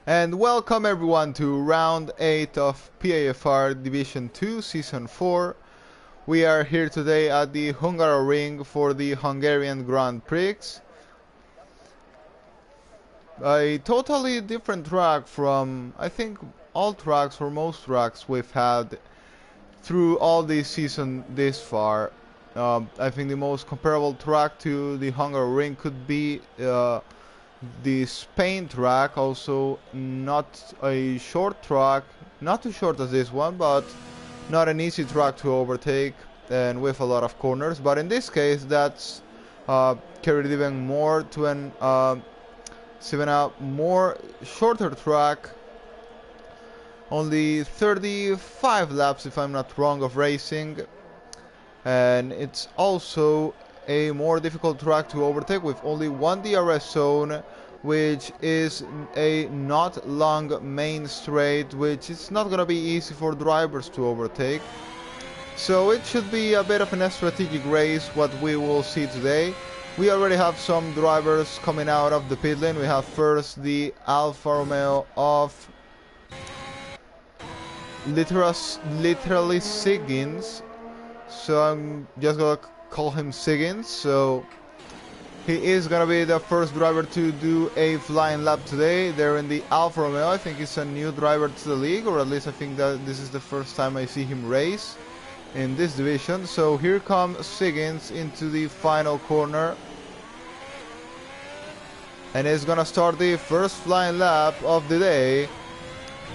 And welcome everyone to round 8 of PAFR Division 2 Season 4. We are here today at the Hungary ring for the Hungarian Grand Prix. A totally different track from, I think, all tracks or most tracks we've had through all this season this far. I think the most comparable track to the Hungary ring could be the Spain track, also not a short track, not too short as this one, but not an easy track to overtake and with a lot of corners. But in this case, that's carried even more to an even a more shorter track. Only 35 laps, if I'm not wrong, of racing, and it's also a more difficult track to overtake with only one DRS zone, which is a not long main straight, which is not gonna be easy for drivers to overtake. So it should be a bit of a strategic race what we will see today. We already have some drivers coming out of the pit lane. We have first the Alfa Romeo of literally Siggins, so I'm just gonna call him Siggins. So he is gonna be the first driver to do a flying lap today. They're in the Alfa Romeo. I think he's a new driver to the league, or at least I think that this is the first time I see him race in this division. So here comes Siggins into the final corner, and he's gonna start the first flying lap of the day.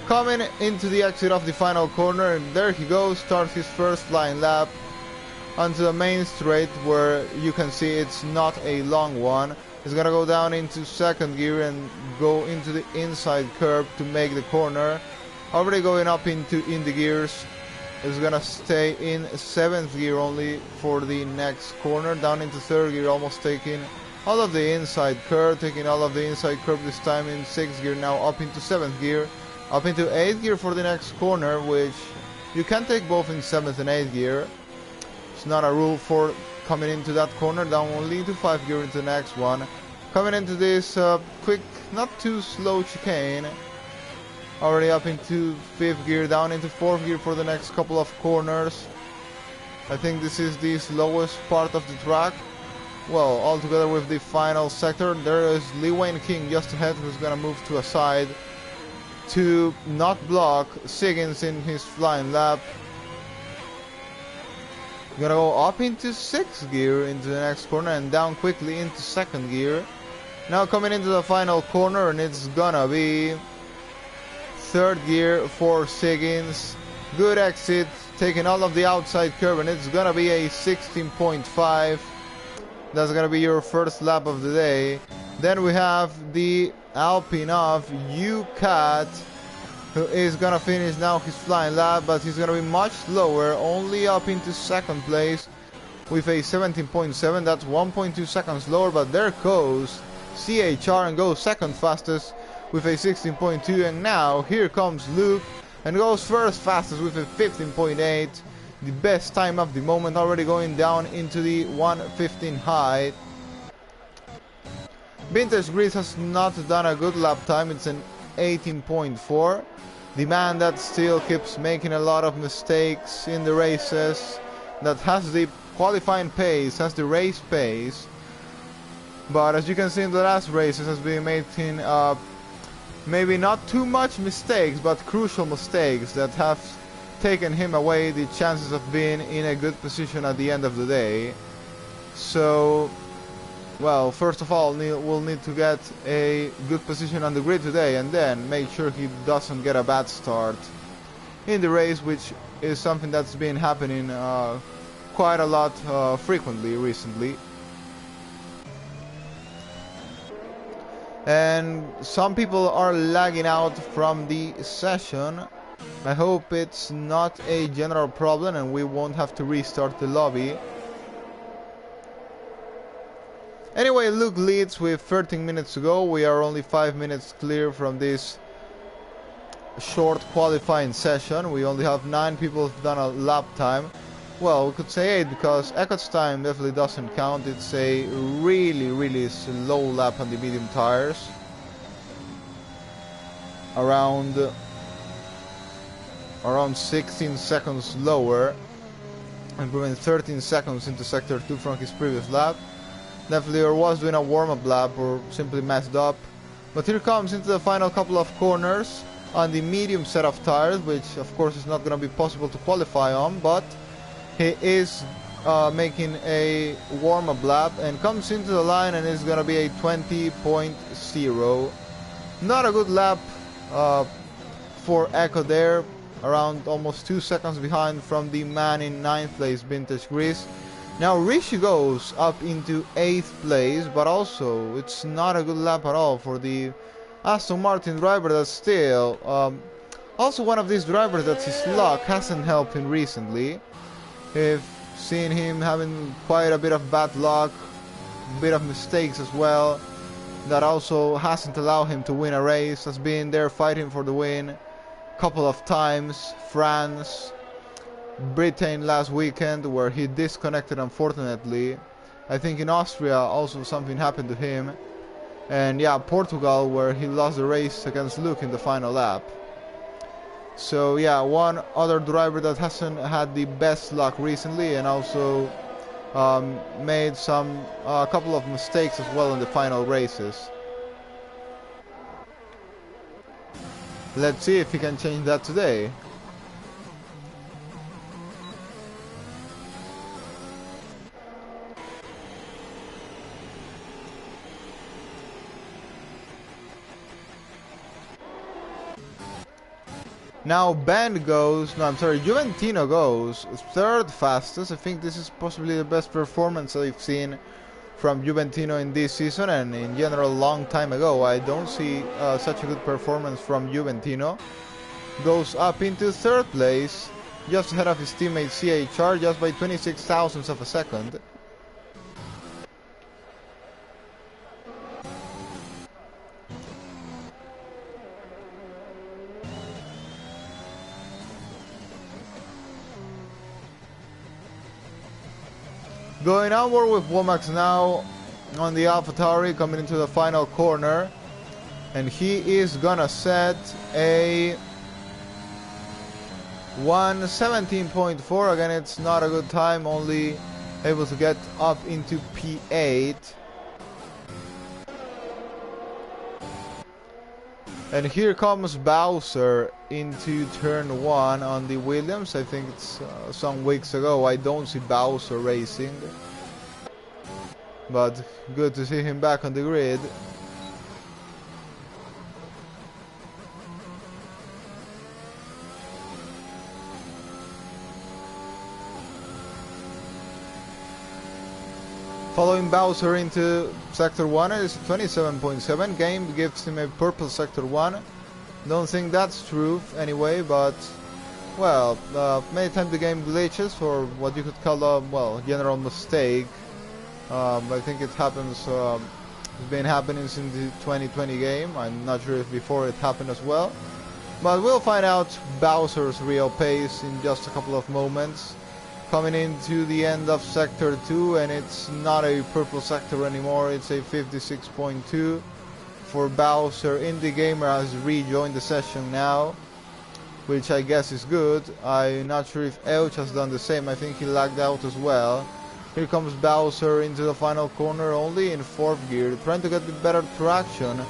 Coming into the exit of the final corner, and there he goes, starts his first flying lap onto the main straight, where you can see it's not a long one. He's gonna go down into second gear and go into the inside curve to make the corner. Already going up in the gears. He's gonna stay in 7th gear only for the next corner, down into 3rd gear, almost taking all of the inside curve, taking all of the inside curve this time in 6th gear, now up into 7th gear. Up into 8th gear for the next corner, which you can take both in 7th and 8th gear. It's not a rule for coming into that corner, down only into 5th gear into the next one. Coming into this quick, not too slow chicane. Already up into 5th gear, down into 4th gear for the next couple of corners. I think this is the slowest part of the track. Well, altogether with the final sector, there is Lee Wayne King just ahead, who's gonna move to a side to not block Siggins in his flying lap. Gonna go up into 6th gear into the next corner and down quickly into 2nd gear. Now coming into the final corner, and it's gonna be 3rd gear for Siggins. Good exit, taking all of the outside curve, and it's gonna be a 16.5. That's gonna be your first lap of the day. Then we have the Alpine of UCAT, who is gonna finish now his flying lap, but he's gonna be much slower, only up into 2nd place with a 17.7. That's 1.2 seconds lower, but there goes CHR and goes 2nd fastest with a 16.2. And now here comes Luke and goes first fastest with a 15.8. The best time of the moment, already going down into the 1:15 high. Vintage Grease has not done a good lap time. It's an 18.4. The man that still keeps making a lot of mistakes in the races, that has the qualifying pace, has the race pace, but as you can see in the last races has been making maybe not too much mistakes, but crucial mistakes that have taken him away the chances of being in a good position at the end of the day. So, well, first of all, we'll need to get a good position on the grid today, and then make sure he doesn't get a bad start in the race, which is something that's been happening quite a lot frequently recently. And some people are lagging out from the session. I hope it's not a general problem and we won't have to restart the lobby. Anyway, Luke leads with 13 minutes to go. We are only 5 minutes clear from this short qualifying session. We only have 9 people who've done a lap time. Well, we could say 8 because Eckhart's time definitely doesn't count. It's a really slow lap on the medium tires. around 16 seconds lower, improving 13 seconds into sector 2 from his previous lap. Definitely or was doing a warm-up lap or simply messed up. But here comes into the final couple of corners on the medium set of tires, which of course is not going to be possible to qualify on, but he is making a warm-up lap and comes into the line, and it's going to be a 20.0. Not a good lap for Echo there, around almost 2 seconds behind from the man in 9th place, Vintage Grease. Now Rishi goes up into 8th place, but also it's not a good lap at all for the Aston Martin driver. That's still also one of these drivers that his luck hasn't helped him recently. We've seen him having quite a bit of bad luck, a bit of mistakes as well. That also hasn't allowed him to win a race. Has been there fighting for the win a couple of times. France, Britain last weekend where he disconnected unfortunately. I think in Austria also something happened to him. And yeah, Portugal where he lost the race against Luke in the final lap. So yeah, one other driver that hasn't had the best luck recently, and also made a couple of mistakes as well in the final races. Let's see if he can change that today. Now Juventino goes 3rd fastest. I think this is possibly the best performance I've seen from Juventino in this season, and in general a long time ago. I don't see such a good performance from Juventino. Goes up into 3rd place, just ahead of his teammate CHR, just by 26 thousandths of a second. Going onward with Womack now on the AlphaTauri, coming into the final corner, and he is gonna set a 1:17.4. Again, it's not a good time, only able to get up into P8. And here comes Bowser into turn 1 on the Williams. I think it's some weeks ago. I don't see Bowser racing, but good to see him back on the grid. Following Bowser into Sector 1 is 27.7. Game gives him a purple Sector 1. Don't think that's true anyway, but well, many times the game glitches, or what you could call a general mistake. I think it happens, it's been happening since the 2020 game. I'm not sure if before it happened as well, but we'll find out Bowser's real pace in just a couple of moments. Coming into the end of Sector 2, and it's not a purple sector anymore, it's a 56.2 for Bowser. Indie Gamer has rejoined the session now, which I guess is good. I'm not sure if Elch has done the same. I think he lagged out as well. Here comes Bowser into the final corner, only in 4th gear, trying to get the better traction.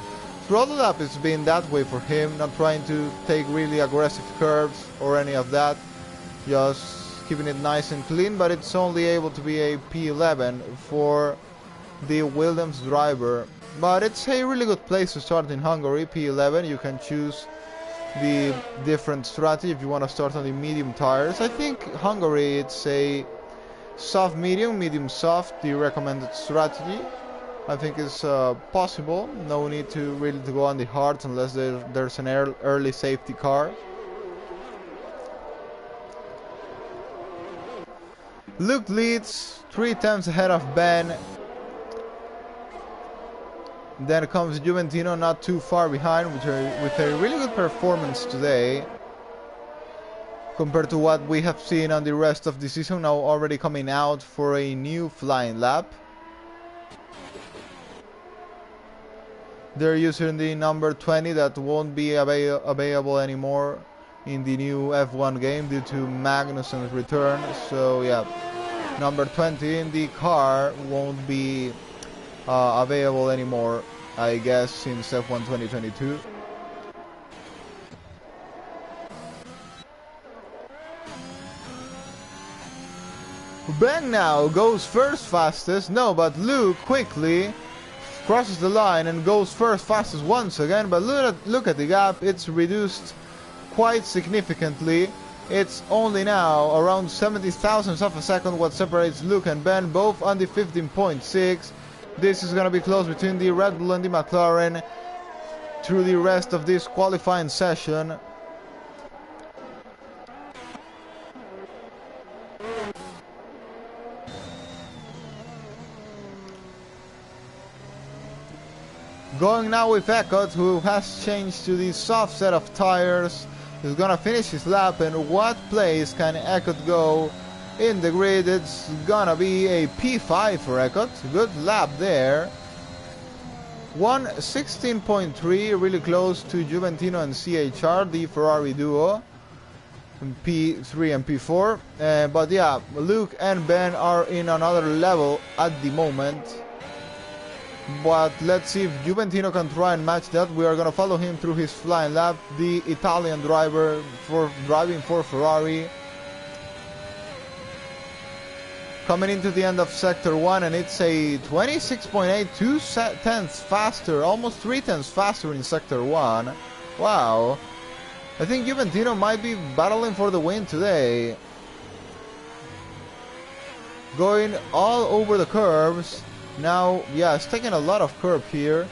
Throughout the lap it's been that way for him, not trying to take really aggressive curves or any of that, just keeping it nice and clean, but it's only able to be a P11 for the Williams driver. But it's a really good place to start in Hungary, P11. You can choose the different strategy if you want to start on the medium tires. I think Hungary, it's a soft medium, medium soft, the recommended strategy. I think it's possible. No need to really go on the hards unless there's an early safety car. Luke leads 3 tenths ahead of Ben. Then comes Juventino, not too far behind, with a really good performance today compared to what we have seen on the rest of the season. Now already coming out for a new flying lap. They're using the number 20 that won't be available anymore in the new F1 game due to Magnussen's return. So yeah, number 20 in the car won't be available anymore, I guess, since F1 2022. Ben now goes first fastest. No, but Luke quickly crosses the line and goes first fastest once again. But look at the gap. It's reduced quite significantly. It's only now around 70 thousandths of a second what separates Luke and Ben, both on the 15.6. This is going to be close between the Red Bull and the McLaren through the rest of this qualifying session. Going now with Eckert, who has changed to the soft set of tires. He's gonna finish his lap, and what place can Eckert go in the grid? It's gonna be a P5 for Eckert. Good lap there. 1:16.3, really close to Juventino and CHR, the Ferrari duo, in P3 and P4. But yeah, Luke and Ben are in another level at the moment. But let's see if Juventino can try and match that. We are going to follow him through his flying lap. The Italian driver driving for Ferrari. Coming into the end of Sector 1, and it's a 26.8, 2/10 faster, almost 3/10 faster in Sector 1. Wow. I think Juventino might be battling for the win today. Going all over the curves. Now, yeah, it's taking a lot of curb here.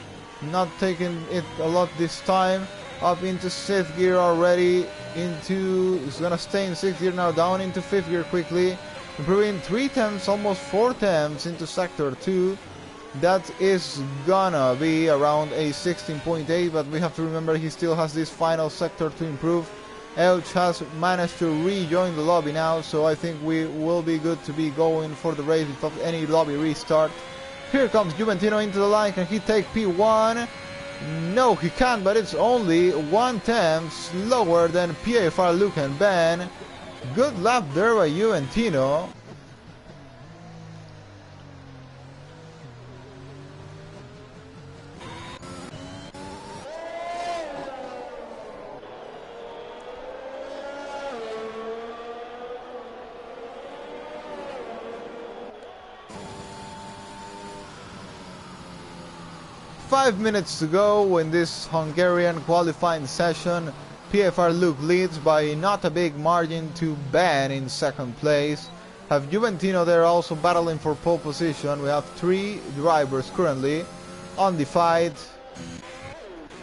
Not taking it a lot this time. Up into 6th gear already. It's gonna stay in 6th gear now, down into 5th gear quickly. Improving 3/10, almost 4/10 into Sector 2. That is gonna be around a 16.8, but we have to remember he still has this final sector to improve. Elch has managed to rejoin the lobby now, so I think we will be good to be going for the race without any lobby restart. Here comes Juventino into the line. Can he take P1? No, he can't, but it's only 1/10 slower than PAFR Luke and Ben. Good lap there by Juventino. Five minutes to go in this Hungarian qualifying session. PFR Luke leads by not a big margin to Ben in second place. Have Juventino there also battling for pole position. We have 3 drivers currently on the fight.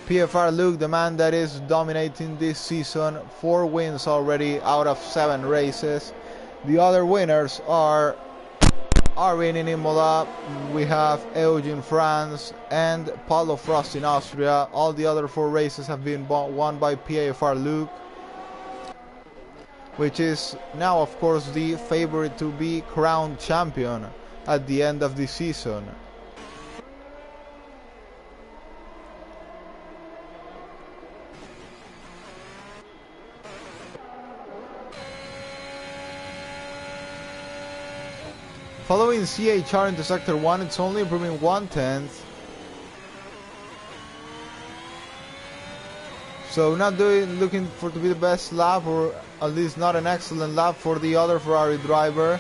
PFR Luke, the man that is dominating this season, 4 wins already out of 7 races. The other winners are Arvin in Imola, we have Euge in France, and Paulo Frost in Austria. All the other 4 races have been won by PAFR Luke, which is now of course the favorite to be crowned champion at the end of the season. Following CHR into Sector 1, it's only improving 1/10. So not looking for to be the best lap, or at least not an excellent lap for the other Ferrari driver.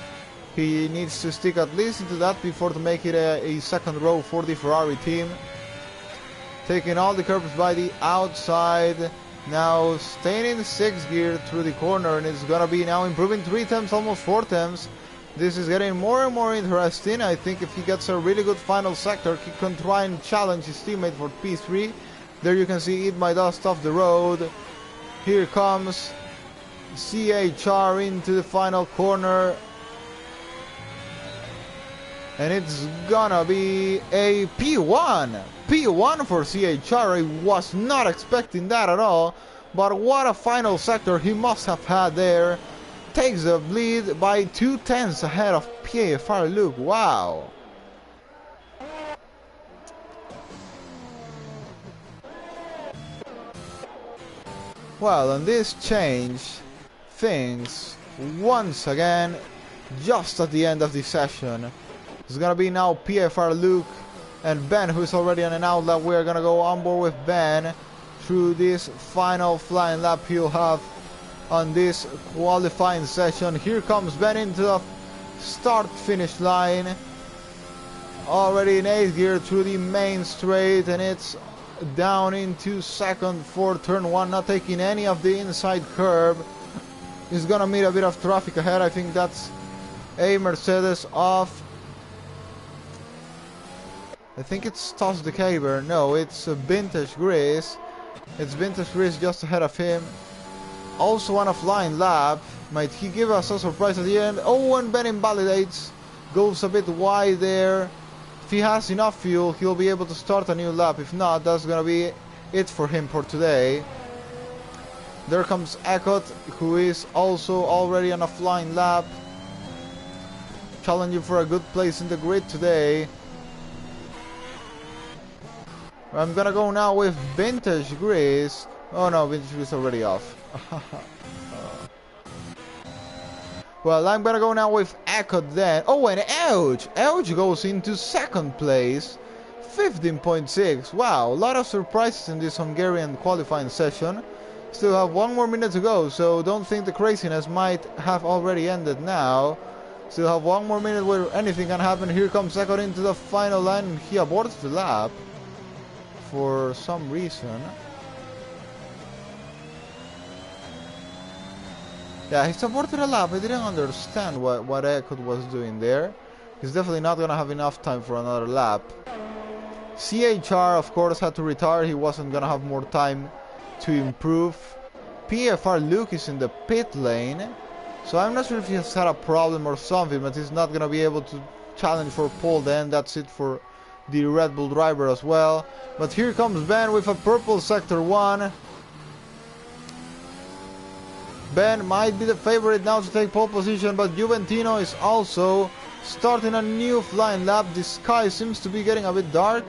He needs to stick at least into that before to make it a second row for the Ferrari team. Taking all the curbs by the outside. Now staying in 6th gear through the corner, and it's gonna be now improving 3/10, almost 4/10. This is getting more and more interesting. I think if he gets a really good final sector, he can try and challenge his teammate for P3. There you can see Eat My Dust off the road. Here comes CHR into the final corner. And it's gonna be a P1. P1 for CHR. I was not expecting that at all. But what a final sector he must have had there. Takes the lead by 2/10 ahead of PAFR Luke. Wow. Well, and this changed things once again just at the end of the session. It's gonna be now PAFR Luke and Ben, who is already on an outlap. We are gonna go on board with Ben through this final flying lap he'll have on this qualifying session. Here comes Ben into the start-finish line. Already in 8th gear through the main straight, and it's down into second for turn 1, not taking any of the inside curb. He's gonna meet a bit of traffic ahead. I think that's a Mercedes off. I think it's Toss the Caber. No, it's Vintage Grease. It's Vintage Grease just ahead of him. Also on a flying lap. Might he give us a surprise at the end? Oh, and Ben invalidates. Goes a bit wide there. If he has enough fuel, he'll be able to start a new lap. If not, that's gonna be it for him for today. There comes Ekot, who is also already on a flying lap, challenging for a good place in the grid today. I'm gonna go now with Vintage Grease. Oh no, Vintage Grease already off. Well, I'm gonna go now with Ekot then. Oh, and Ouch! Ouch goes into second place. 15.6. Wow, a lot of surprises in this Hungarian qualifying session. Still have 1 more minute to go, so don't think the craziness might have already ended now. Still have 1 more minute where anything can happen. Here comes Ekot into the final line, and he aborts the lap for some reason. Yeah, he aborted a lap. I didn't understand what Ekot was doing there. He's definitely not gonna have enough time for another lap. CHR, of course, had to retire. He wasn't gonna have more time to improve. PFR Luke is in the pit lane, so I'm not sure if he has had a problem or something, but he's not gonna be able to challenge for pole then. That's it for the Red Bull driver as well. But here comes Ben with a purple sector 1. Ben might be the favorite now to take pole position, but Juventino is also starting a new flying lap. The sky seems to be getting a bit dark.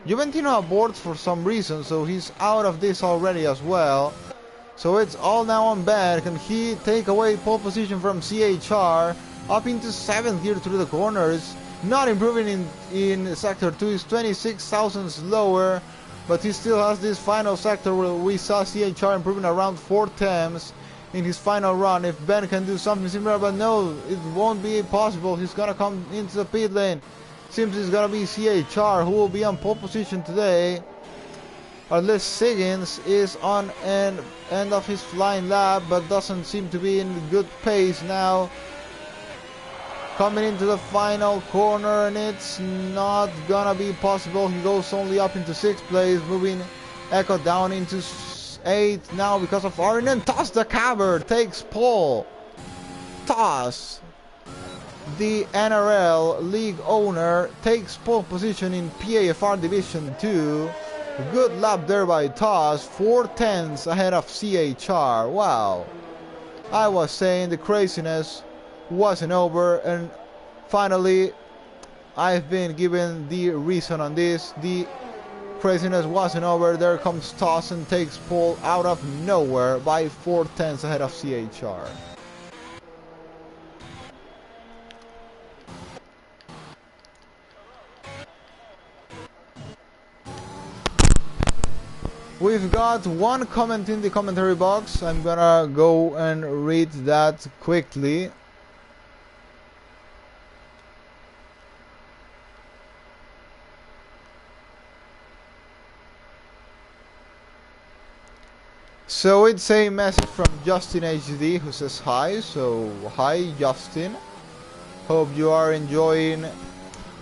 Juventino aborts for some reason, so he's out of this already as well. So it's all now on Ben. Can he take away pole position from CHR? Up into 7th gear through the corners. Not improving in sector 2. He's 26 thousandths lower, but he still has this final sector where we saw CHR improving around 4 tenths in his final run. If Ben can do something similar, but no, it won't be possible. He's gonna come into the pit lane. Seems it's gonna be CHR who will be on pole position today, unless Siggins is on an end of his flying lap, but doesn't seem to be in good pace now. Coming into the final corner, and it's not gonna be possible. He goes only up into 6th place, moving Ekot down into 8th now because of Arin, and Toss the Caber takes pole. Toss, the NRL league owner, takes pole position in PAFR Division 2. Good lap there by Toss, 4 tenths ahead of CHR. Wow. I was saying the craziness wasn't over, and finally I've been given the reason on this. The craziness wasn't over. There comes Toss and takes pole out of nowhere by 4 tenths ahead of CHR. We've got 1 comment in the commentary box. I'm gonna go and read that quickly. So it's a message from Justin HD who says hi. So hi Justin, hope you are enjoying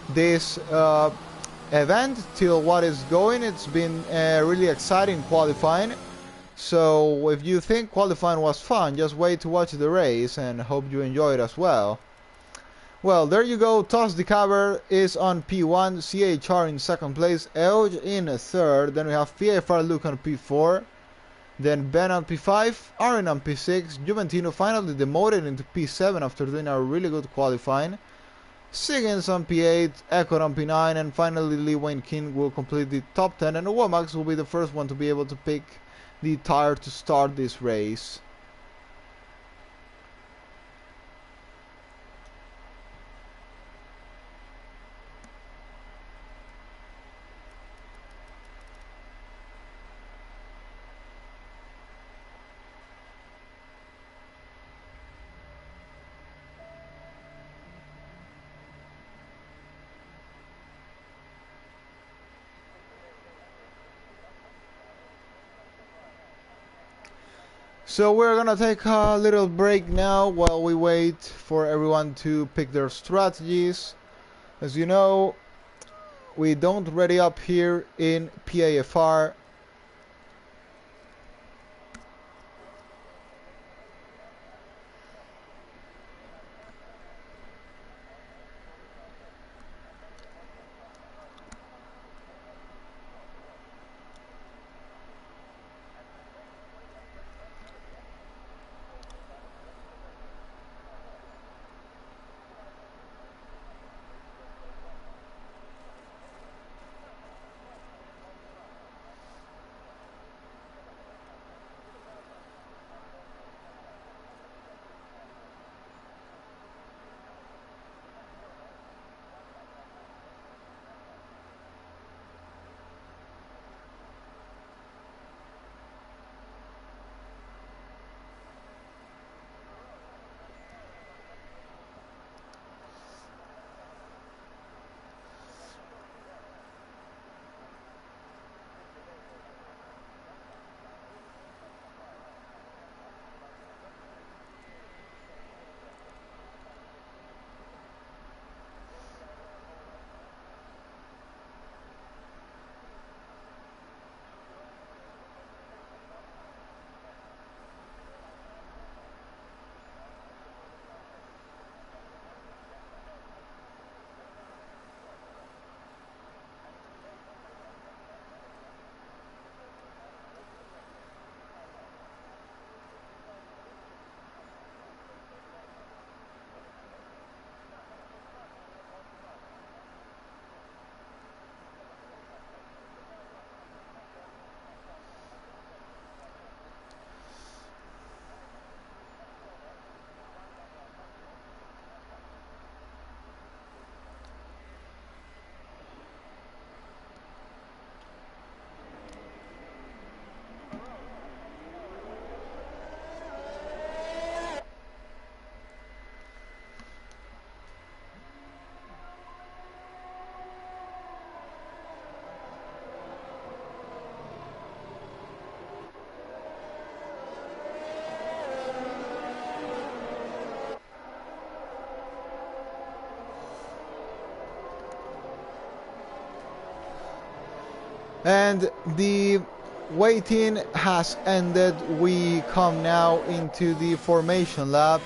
this event till what is going. It's been really exciting qualifying, so if you think qualifying was fun, just wait to watch the race, and hope you enjoy it as well. Well, there you go. Toss the Caber is on P1, CHR in 2nd place, Elge in 3rd, then we have PFR Luke on P4, then Ben on P5, Aaron on P6, Juventino finally demoted into P7 after doing a really good qualifying, Siggins on P8, Ekot on P9, and finally Lee Wayne King will complete the top 10, and Womax will be the first one to be able to pick the tire to start this race. So we're gonna take a little break now while we wait for everyone to pick their strategies. As you know, we don't ready up here in PAFR. And the waiting has ended. We come now into the formation lap.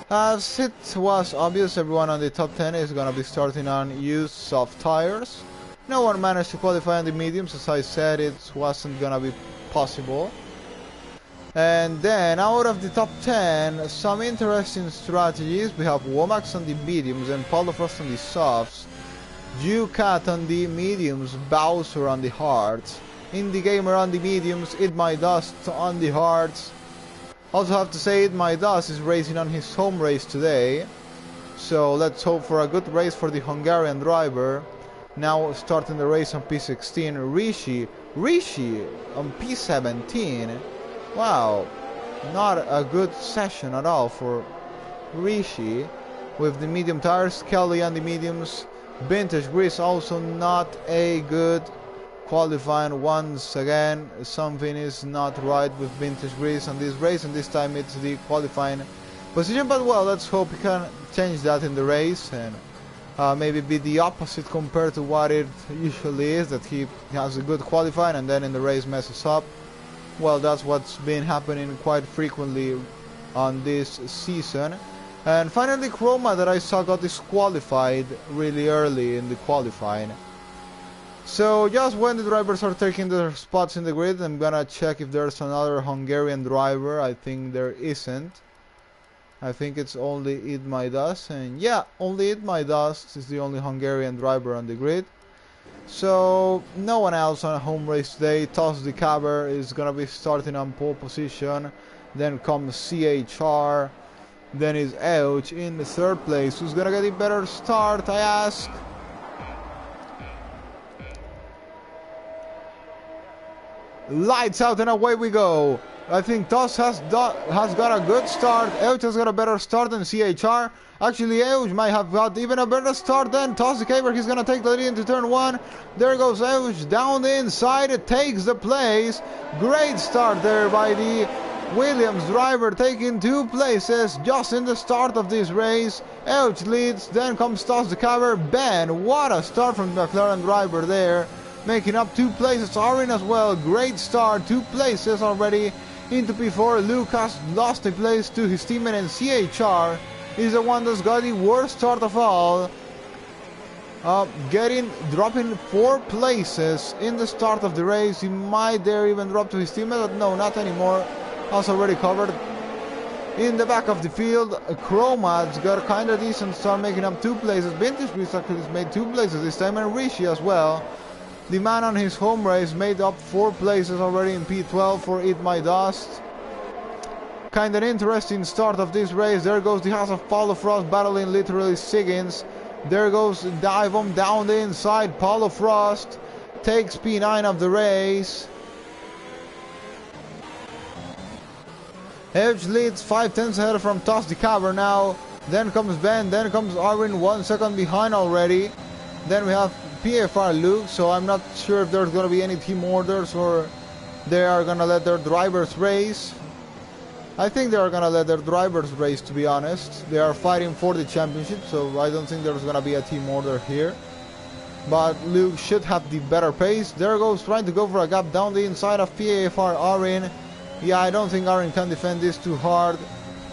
As it was obvious, everyone on the top 10 is going to be starting on used soft tires. No one managed to qualify on the mediums. As I said, it wasn't going to be possible. And then out of the top 10, some interesting strategies. We have Womax on the mediums and Paulo Frost on the softs. Ducat on the mediums, Bowser on the hards, Indie Gamer on the mediums, Eat My Dust on the hards. Also have to say Eat My Dust is racing on his home race today. So let's hope for a good race for the Hungarian driver. Now starting the race on P16, Rishi on P17. Wow, not a good session at all for Rishi. With the medium tires, Kelly on the mediums. Vintage Grease also not a good qualifying. Once again, something is not right with Vintage Grease on this race, and this time it's the qualifying position. But well, let's hope he can change that in the race and maybe be the opposite compared to what it usually is, that he has a good qualifying and then in the race messes up. Well, that's what's been happening quite frequently on this season. And finally, Chroma, that I saw, got disqualified really early in the qualifying. So just when the drivers are taking their spots in the grid, I'm gonna check if there's another Hungarian driver. I think there isn't. I think it's only Eat My Dust, and yeah, only Eat My Dust is the only Hungarian driver on the grid. So no one else on a home race today. Toss the Caber is gonna be starting on pole position. Then comes CHR. Then is Ouch in the third place. Who's gonna get a better start, I ask? Lights out and away we go. I think Toss has got a good start. Ouch has got a better start than CHR. Actually, Ouch might have got even a better start than Toss the Caber. He's gonna take the lead into turn 1. There goes Ouch down the inside. It takes the place. Great start there by the Williams driver, taking 2 places just in the start of this race. Ouch leads. Then comes Toss the Caber. Ben, what a start from the McLaren driver there, making up 2 places. Arin as well, great start, 2 places already into P4. Lucas lost a place to his teammate, and CHR is the one that's got the worst start of all, dropping 4 places in the start of the race. He might dare even drop to his teammate, but no, not anymore. Has already covered. In the back of the field, Chromad's got a kind of decent start, making up 2 places. Vintage Grease actually has made 2 places this time, and Rishi as well. The man on his home race made up 4 places already in P12 for Eat My Dust. Kind of interesting start of this race. There goes the House of Paulo Frost battling literally Siggins. There goes Divum down the inside. Paulo Frost takes P9 of the race. Edge leads 5/10 ahead from Toss the Caber now. Then comes Ben. Then comes Arvin 1 second behind already. Then we have PAFR Luke, so I'm not sure if there's going to be any team orders or they are going to let their drivers race. I think they are going to let their drivers race, to be honest. They are fighting for the championship, so I don't think there's going to be a team order here. But Luke should have the better pace. There goes trying to go for a gap down the inside of PAFR Arin. Yeah, I don't think Arin can defend this too hard.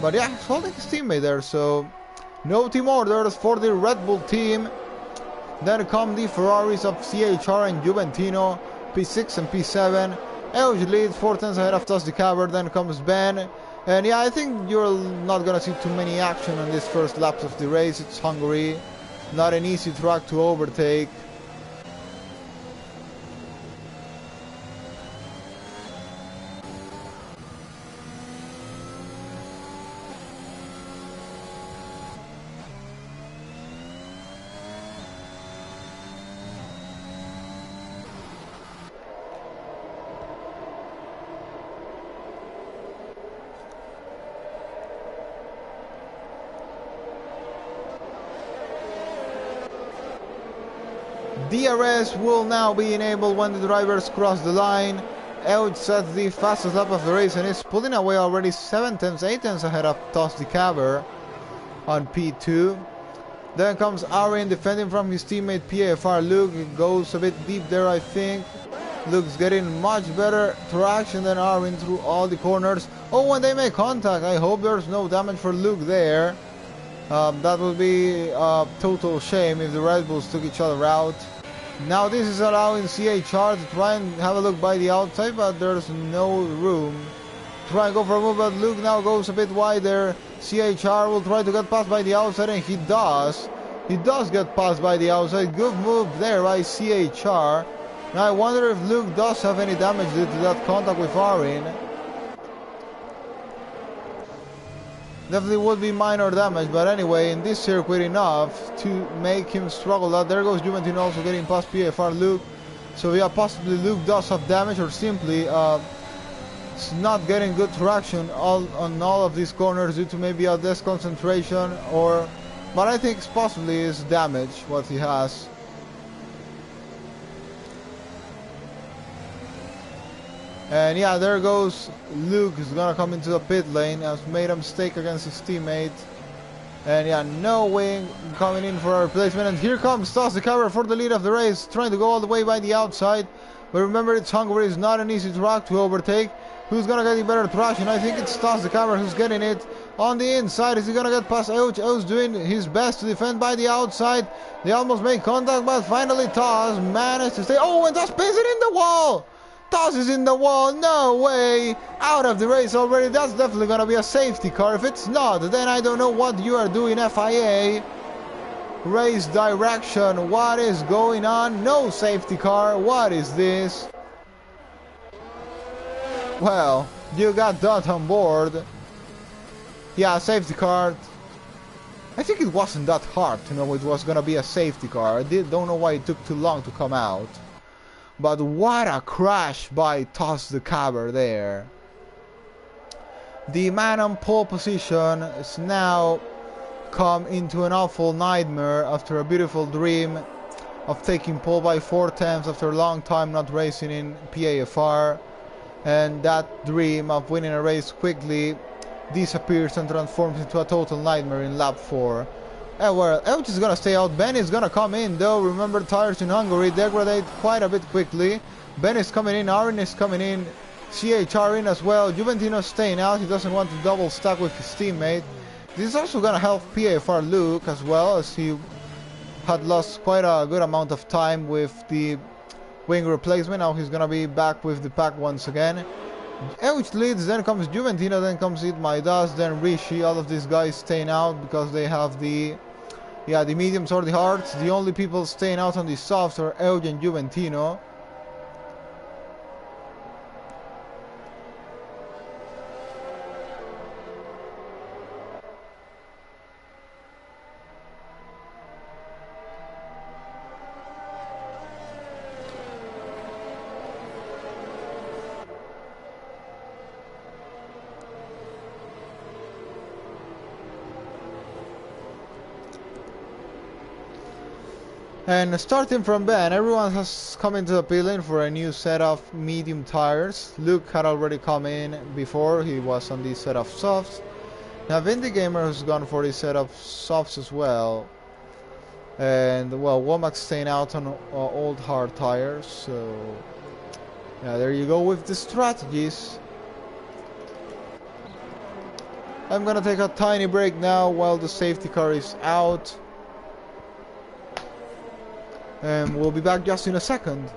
But yeah, he's holding his teammate there, so no team orders for the Red Bull team. Then come the Ferraris of CHR and Juventino, P6 and P7. Euge leads 4/10 ahead of Toss the Caber. Then comes Ben. And yeah, I think you're not going to see too many action on this first laps of the race. It's Hungary. Not an easy track to overtake. DRS will now be enabled when the drivers cross the line. Euge sets the fastest lap of the race and is pulling away already 7/10, 8/10 ahead of Toss the Caber on P2. Then comes Arin defending from his teammate PAFR Luke. It goes a bit deep there, I think. Luke's getting much better traction than Arin through all the corners. Oh, when they make contact, I hope there's no damage for Luke there. That would be a total shame if the Red Bulls took each other out. Now this is allowing CHR to try and have a look by the outside, but there's no room. Try and go for a move, but Luke now goes a bit wider. CHR will try to get past by the outside, and he does. He does get past by the outside. Good move there by CHR. Now I wonder if Luke does have any damage due to that contact with Arin. Definitely would be minor damage, but anyway, in this circuit enough to make him struggle. There goes Juventino also getting past PAFR Luke. So yeah, possibly Luke does have damage, or simply it's not getting good traction on all of these corners due to maybe a disconcentration, or but I think it's possibly is damage what he has. And yeah, there goes Luke, who's gonna come into the pit lane. Has made a mistake against his teammate. And yeah, no wing coming in for a replacement. And here comes Toss the Caber for the lead of the race, trying to go all the way by the outside. But remember, it's Hungary, it's not an easy track to overtake. Who's gonna get the better traction? I think it's Toss the Caber who's getting it on the inside. Is he gonna get past Euge? Euge doing his best to defend by the outside. They almost made contact, but finally Toss managed to stay. Oh, and Toss pins it in the wall! Toss is in the wall, no way! Out of the race already. That's definitely gonna be a safety car. If it's not, then I don't know what you are doing, FIA. race direction. What is going on? No safety car. What is this? Well, you got that on board. Yeah, safety car. I think it wasn't that hard to know it was gonna be a safety car. I don't know why it took too long to come out. But what a crash by Toss the Cabber there. The man on pole position is now come into an awful nightmare after a beautiful dream of taking pole by 4 times after a long time not racing in PAFR. And that dream of winning a race quickly disappears and transforms into a total nightmare in lap 4. Well, Elch is gonna stay out. Ben is gonna come in though. Remember, tires in Hungary degrade quite a bit quickly. Ben is coming in, Arin is coming in, CHR in as well. Juventino staying out. He doesn't want to double stack with his teammate. This is also gonna help PAFR Luke as well, as he had lost quite a good amount of time with the wing replacement. Now he's gonna be back with the pack once again. Elch leads, then comes Juventino, then comes Eat My Dust, then Rishi. All of these guys staying out because they have the mediums or the hards. The only people staying out on the softs are Elch and Juventino. And starting from Ben, everyone has come into the pit lane for a new set of medium tires. Luke had already come in before, he was on this set of softs. Now Vindy Gamer has gone for this set of softs as well. And well, Womack's staying out on old hard tires, so yeah, there you go with the strategies. I'm gonna take a tiny break now while the safety car is out. And we'll be back just in a second.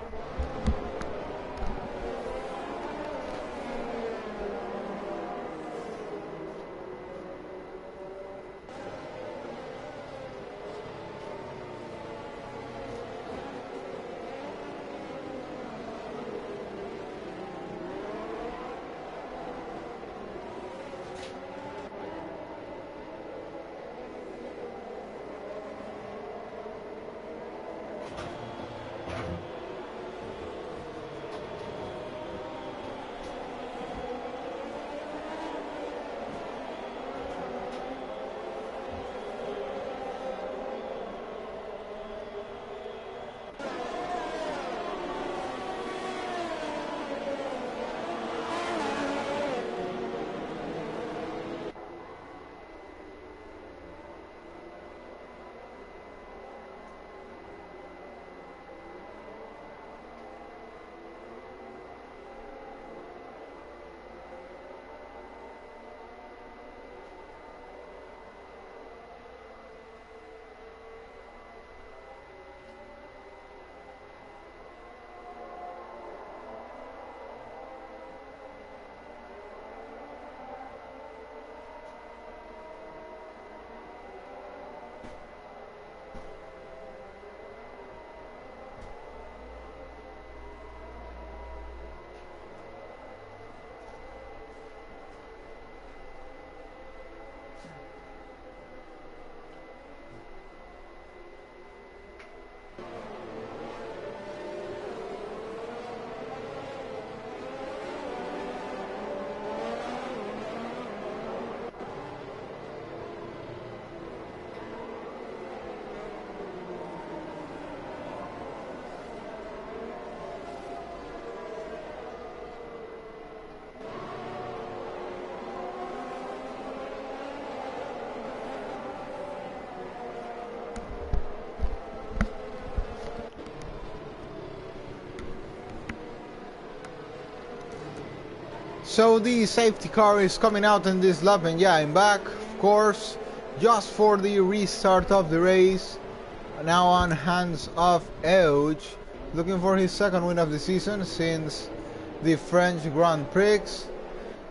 So the safety car is coming out in this lap, and yeah, I'm back, of course, just for the restart of the race. Now on hands of Euge, looking for his second win of the season since the French Grand Prix.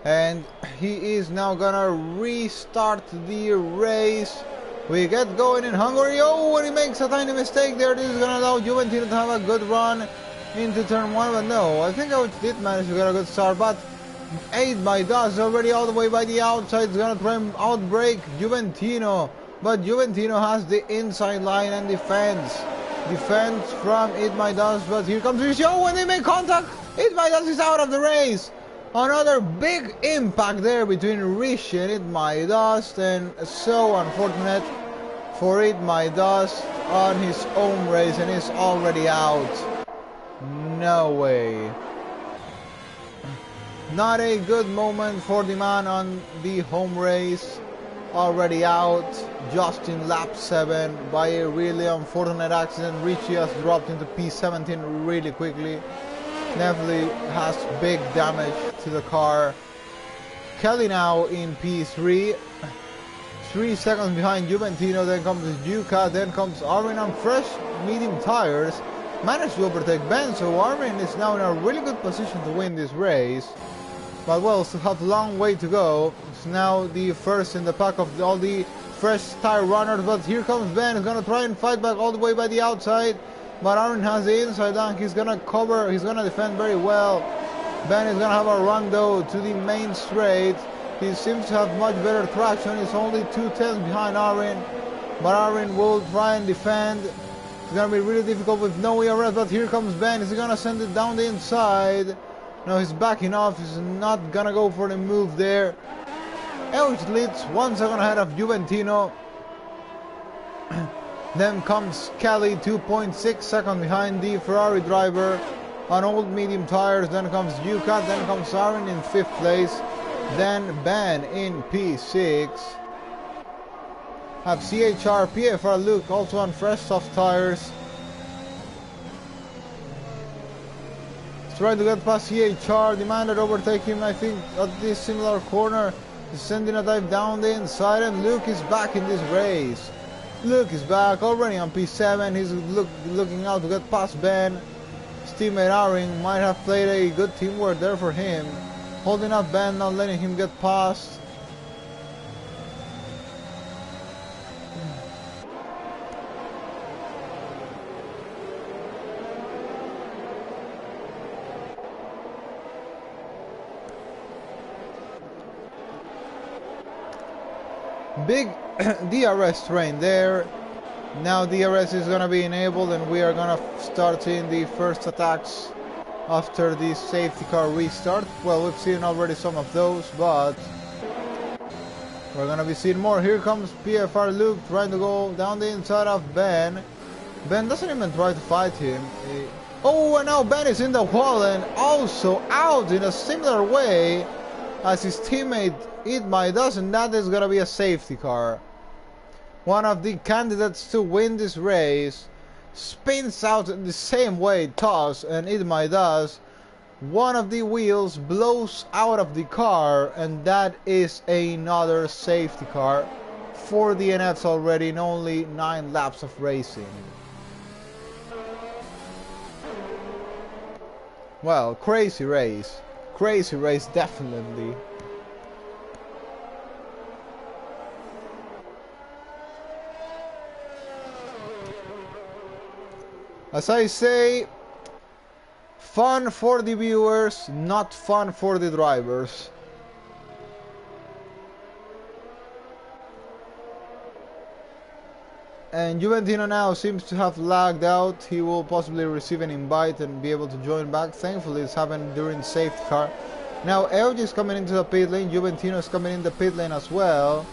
And he is now gonna restart the race We get going in Hungary. Oh, and he makes a tiny mistake there. This is going to allow Juventino to have a good run into turn 1, but no, I think I did manage to get a good start, but 8 by Das already all the way by the outside. It's going to try and outbreak Juventino, but Juventino has the inside line and defense from Itmaidas, but here comes Rishi. Oh, when they make contact, Itmaidas is out of the race. Another big impact there between Rishi and Itmaidas, and so unfortunate for Itmaidas on his home race, and he's already out. No way. Not a good moment for the man on the home race. Already out just in lap 7 by a really unfortunate accident. Richie has dropped into P17 really quickly. Definitely has big damage to the car. Kelly now in P3. 3 seconds behind Juventino. Then comes Yuka. Then comes Armin on fresh medium tires. Managed to overtake Ben. So Armin is now in a really good position to win this race. But well, still have a long way to go. It's now the first in the pack of all the fresh tire runners. But here comes Ben. He's going to try and fight back all the way by the outside. But Armin has the inside down. He's going to cover. He's going to defend very well. Ben is going to have a run though to the main straight. He seems to have much better traction. He's only 2 tenths behind Armin. But Armin will try and defend. It's going to be really difficult with no ERS. But here comes Ben. Is he going to send it down the inside? No, he's backing off. He's not gonna go for the move there. Elch leads 1 second ahead of Juventino. Then comes Kelly, 2.6 seconds behind the Ferrari driver on old medium tires. Then comes Yuka. Then comes Aaron in 5th place. Then Ben in P6. Have CHR, PAFR Luke also on fresh soft tires. Trying to get past CHR, demanded overtake him, I think, at this similar corner. He's sending a dive down the inside, and Luke is back in this race. Luke is back, already on P7. He's looking out to get past Ben. His teammate Aring might have played a good teamwork there for him. Holding up Ben, not letting him get past. Big DRS train there. Now DRS is going to be enabled, and we are going to start seeing the first attacks after the safety car restart. Well, we've seen already some of those, but we're going to be seeing more. Here comes PFR Luke trying to go down the inside of Ben. Ben doesn't even try to fight him. Oh, and now Ben is in the wall and also out in a similar way as his teammate Itmaidas, and that is gonna be a safety car. One of the candidates to win this race spins out in the same way Toss and Itmaidas. One of the wheels blows out of the car, and that is another safety car for the NFs already in only 9 laps of racing. Well, crazy race definitely. As I say, fun for the viewers, not fun for the drivers. And Juventino now seems to have lagged out. He will possibly receive an invite and be able to join back. Thankfully, it's happened during safety car. Now, Elge is coming into the pit lane. Juventino is coming in the pit lane as well.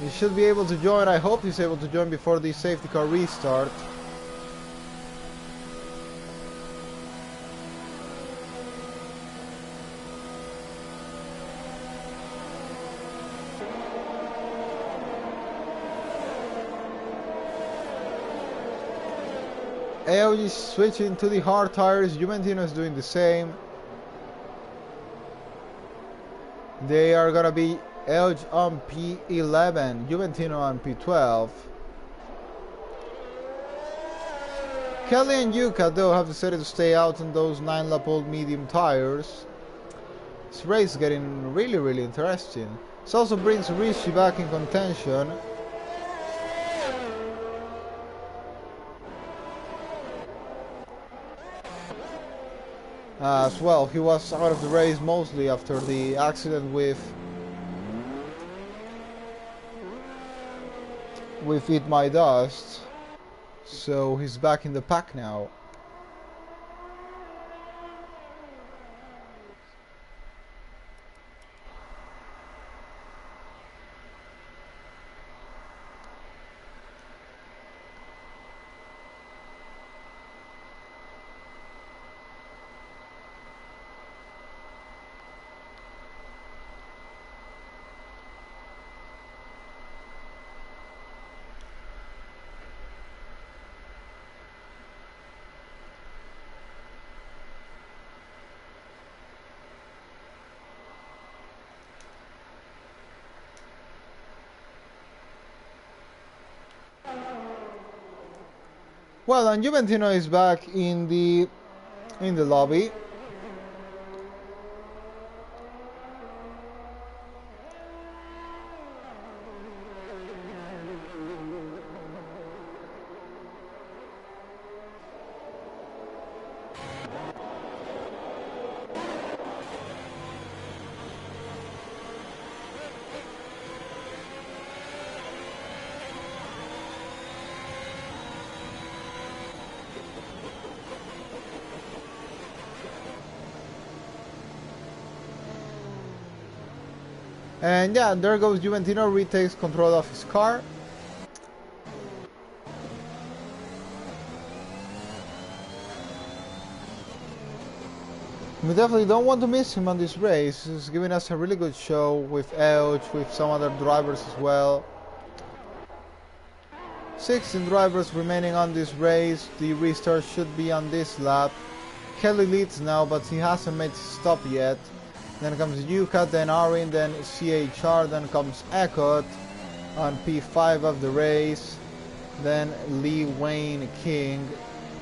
He should be able to join. I hope he's able to join before the safety car restart. AOG is switching to the hard tires. Juventino is doing the same. They are gonna be AOG on P11, Juventino on P12. Kelly and Yuka though have decided to stay out on those 9-lap-old medium tires. This race is getting really interesting. This also brings Rishi back in contention. as well. He was out of the race mostly after the accident with Eat My Dust, so he's back in the pack now. Well, and Juventino is back in the lobby. And yeah, there goes Juventino, retakes control of his car. We definitely don't want to miss him on this race. He's giving us a really good show with Elch, with some other drivers as well. 16 drivers remaining on this race. The restart should be on this lap. Kelly leads now, but he hasn't made his stop yet. Then comes Yuka, then Arin, then CHR, then comes Eckert on P5 of the race. Then Lee Wayne King,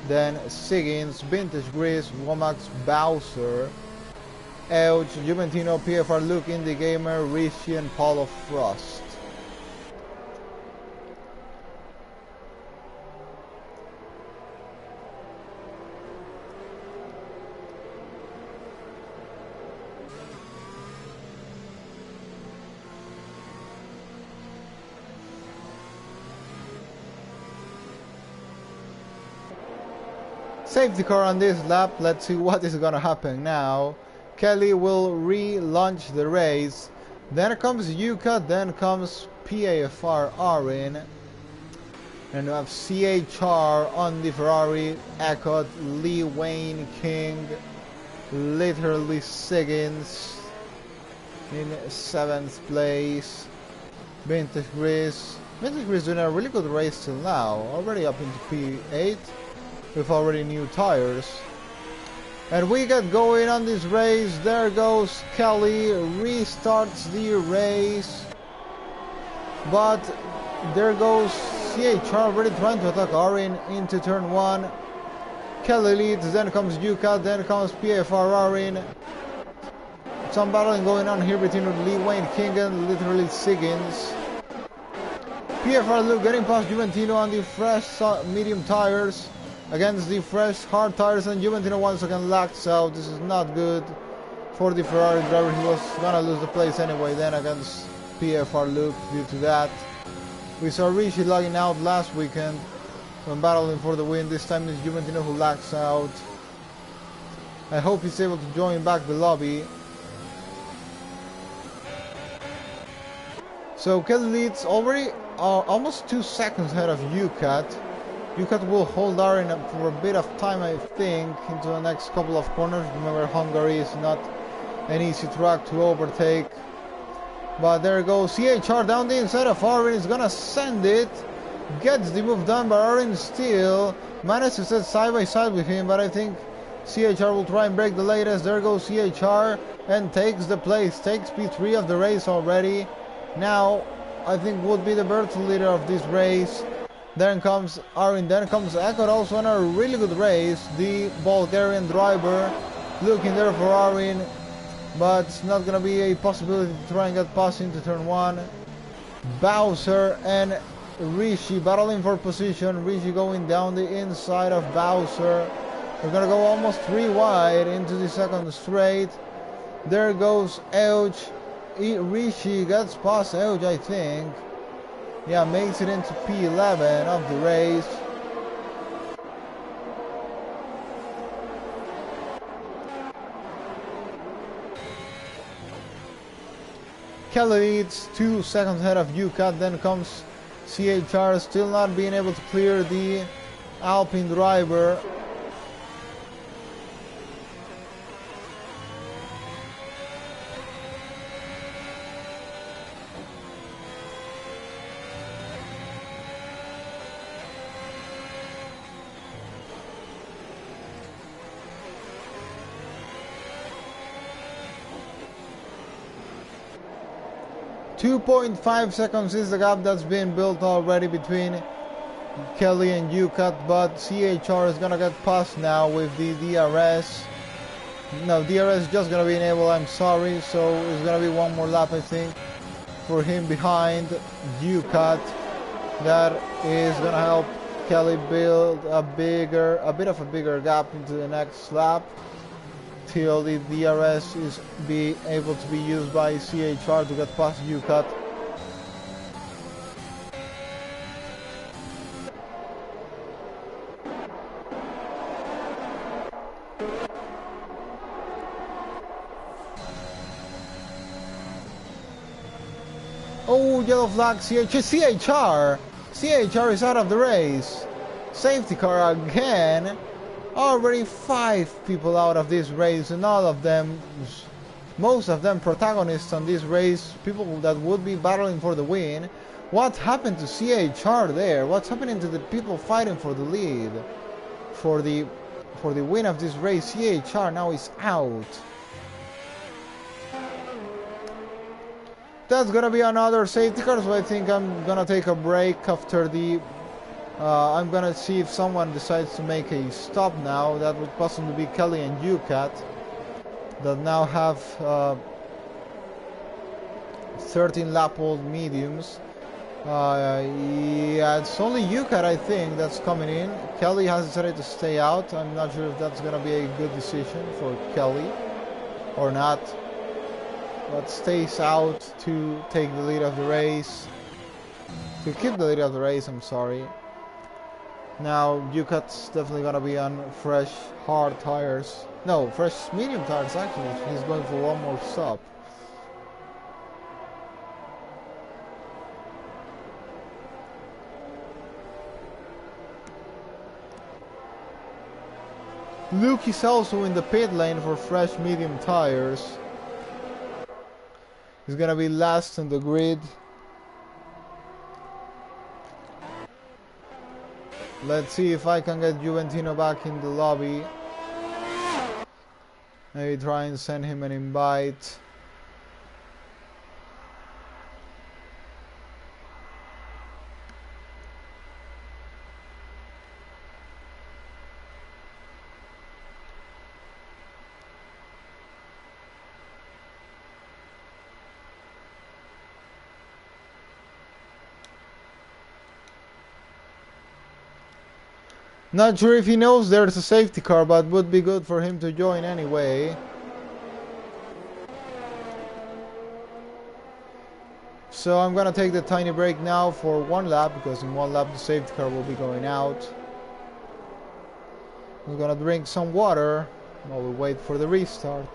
then Siggins, Vintage Gris, Womax, Bowser, Elch, Juventino, PFR, Luke, Indie Gamer, Rishi, and Paulo Frost. Safety car on this lap. Let's see what is gonna happen now. Kelly will relaunch the race. Then comes Yuka, then comes PAFR Arin. And we have CHR on the Ferrari, Eckert, Lee Wayne King, literally Siggins in 7th place. Vintage Gris. Vintage Gris doing a really good race till now, already up into P8. With already new tires. And we get going on this race. There goes Kelly, restarts the race. But there goes CHR already trying to attack Arin into turn 1. Kelly leads, then comes Yuka, then comes PFR Arin. Some battling going on here between Lee Wayne King and literally Siggins. PFR Luke getting past Juventino on the fresh medium tires against the fresh hard tires, and Juventino once again lags out. This is not good for the Ferrari driver. He was gonna lose the place anyway then against PFR Luke due to that. We saw Rishi lagging out last weekend when battling for the win. This time it's Juventino who lags out. I hope he's able to join back the lobby. So Kelly leads already almost 2 seconds ahead of UCAT. UCAT will hold Arin for a bit of time, I think, into the next couple of corners. Remember, Hungary is not an easy track to overtake. But there goes CHR down the inside of Arin. Is gonna send it. Gets the move done, but Arin still managed to sit side by side with him. But I think CHR will try and break the latest. There goes CHR and takes the place. Takes P3 of the race already. Now, I think would be the birth leader of this race. Then comes Arin, then comes Eckert, also in a really good race. The Bulgarian driver looking there for Arin, but it's not going to be a possibility to try and get past into turn 1. Bowser and Rishi battling for position. Rishi going down the inside of Bowser. We're gonna go almost 3 wide into the second straight. There goes Euge. Rishi gets past Euge, I think. Yeah, makes it into P11 of the race. Kelly leads 2 seconds ahead of UCAT. Then comes CHR, still not being able to clear the Alpine driver. .5 seconds is the gap that's been built already between Kelly and UCAT, but CHR is gonna get past now with the DRS. No, DRS is just gonna be enabled, I'm sorry, so it's gonna be one more lap, I think, for him behind UCAT. That is gonna help Kelly build a bit of a bigger gap into the next lap, till the DRS is able to be used by CHR to get past UCAT. Oh, yellow flag, CHR is out of the race. Safety car again. Already 5 people out of this race, and all of them, most of them protagonists on this race, people that would be battling for the win. What happened to CHR there? What's happening to the people fighting for the lead? For the win of this race, CHR now is out. That's gonna be another safety car, so I think I'm gonna take a break after the I'm gonna see if someone decides to make a stop now. That would possibly be Kelly and UCAT, that now have 13 lap old mediums. Yeah, it's only UCAT, I think, that's coming in. Kelly has decided to stay out. I'm not sure if that's gonna be a good decision for Kelly or not, but stays out to take the lead of the race, to keep the lead of the race, I'm sorry. Now UCAT's definitely gonna be on fresh hard tires. No, fresh medium tires actually. He's going for one more stop. Luke is also in the pit lane for fresh medium tires. He's gonna be last on the grid. Let's see if I can get Juventino back in the lobby. Maybe try and send him an invite. Not sure if he knows there's a safety car, but would be good for him to join anyway. So I'm gonna take the tiny break now for 1 lap, because in 1 lap the safety car will be going out. I'm gonna drink some water while we wait for the restart.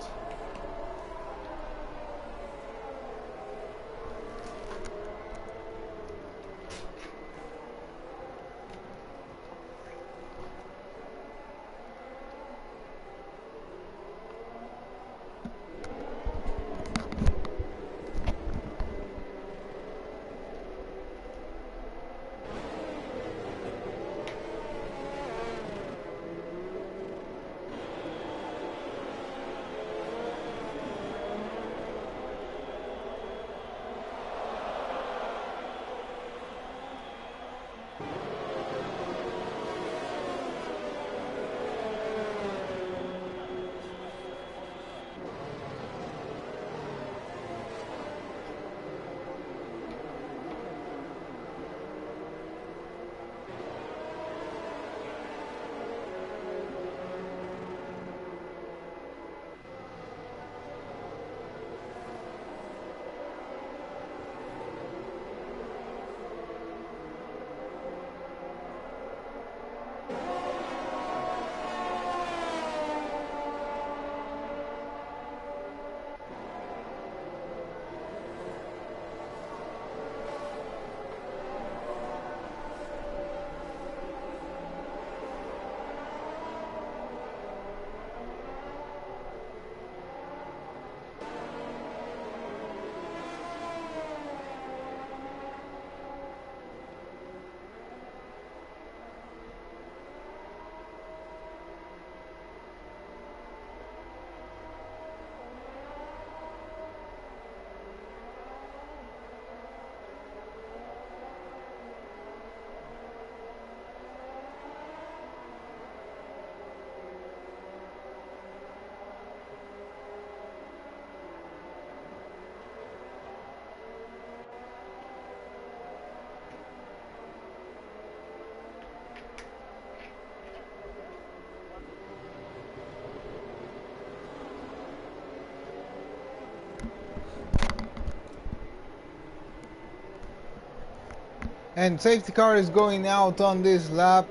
And safety car is going out on this lap.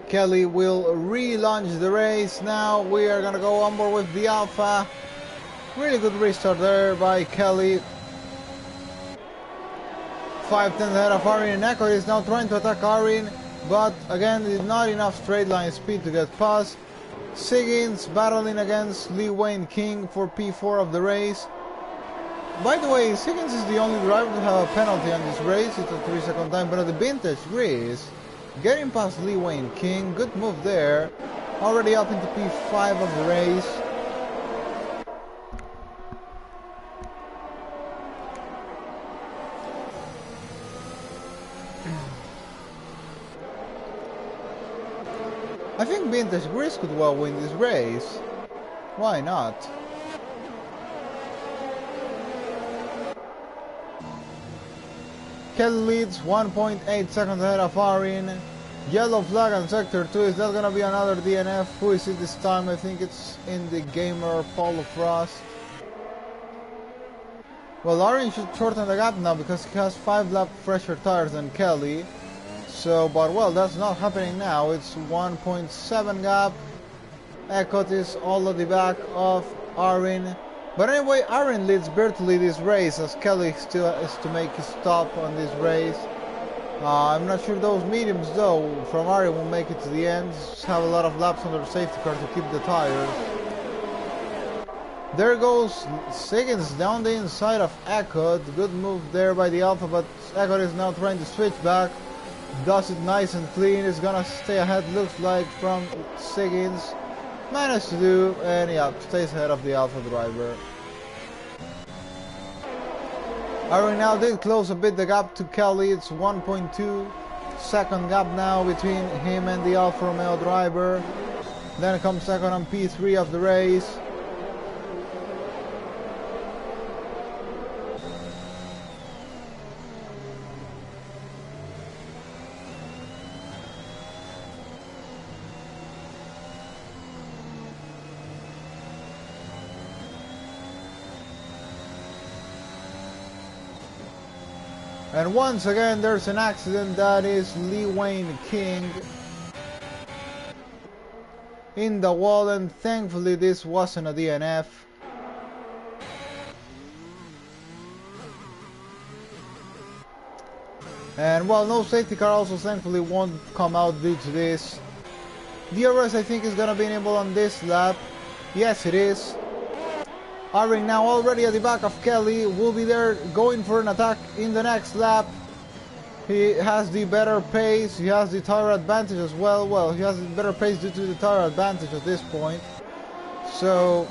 Kelly will relaunch the race. Now we are gonna go on board with the Alpha. Really good restart there by Kelly. 5 tenths ahead of Arin, and Echo is now trying to attack Arin, but again, not enough straight line speed to get past. Siggins battling against Lee Wayne King for P4 of the race. By the way, Siggins is the only driver to have a penalty on this race. It's a 3-second time penalty. Vintage Grease getting past Lee Wayne King. Good move there. Already up into P5 of the race. I think Vintage Grease could well win this race. Why not? Kelly leads 1.8 seconds ahead of Arin. Yellow flag on sector 2. Is that gonna be another DNF? Who is it this time? I think it's in the gamer Paulo Frost. Well, Arin should shorten the gap now because he has 5 lap fresher tires than Kelly. So, but well, that's not happening now. It's 1.7 gap. Eckhout is all at the back of Arin. But anyway, Arin leads virtually this race as Kelly still is to make his stop on this race. I'm not sure those mediums though from Arin will make it to the end. Just have a lot of laps on their safety car to keep the tires. There goes Siggins down the inside of Eckhout. Good move there by the Alpha, but Eckhout is now trying to switch back. Does it nice and clean. Is gonna stay ahead, looks like, from Siggins. Managed to do, and yeah, stays ahead of the Alpha driver. Arin now did close a bit the gap to Kelly. It's 1.2 second gap now between him and the Alfa Romeo driver. Then comes second on P3 of the race. And once again, there's an accident. That is Lee Wayne King in the wall, and thankfully this wasn't a DNF. And well, no safety car also thankfully won't come out due to this. DRS I think is gonna be enabled on this lap. Yes, it is. Arin now already at the back of Kelly, will be there going for an attack in the next lap. He has the better pace, he has the tire advantage as well. Well, he has the better pace due to the tire advantage at this point. So,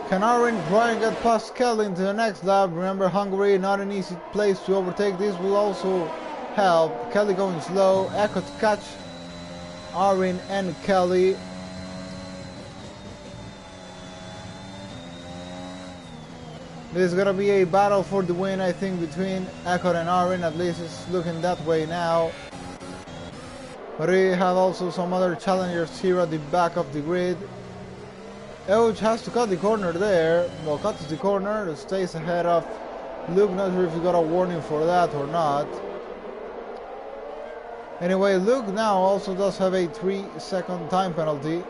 can Arin try and get past Kelly into the next lap? Remember, Hungary, not an easy place to overtake. This will also help. Kelly going slow, Echo to catch Arin and Kelly. This is gonna be a battle for the win, I think, between Eckhout and Arin. At least it's looking that way now. But we have also some other challengers here at the back of the grid. Euch has to cut the corner there. Well, cuts the corner, stays ahead of Luke. Not sure if he got a warning for that or not. Anyway, Luke now also does have a 3-second time penalty.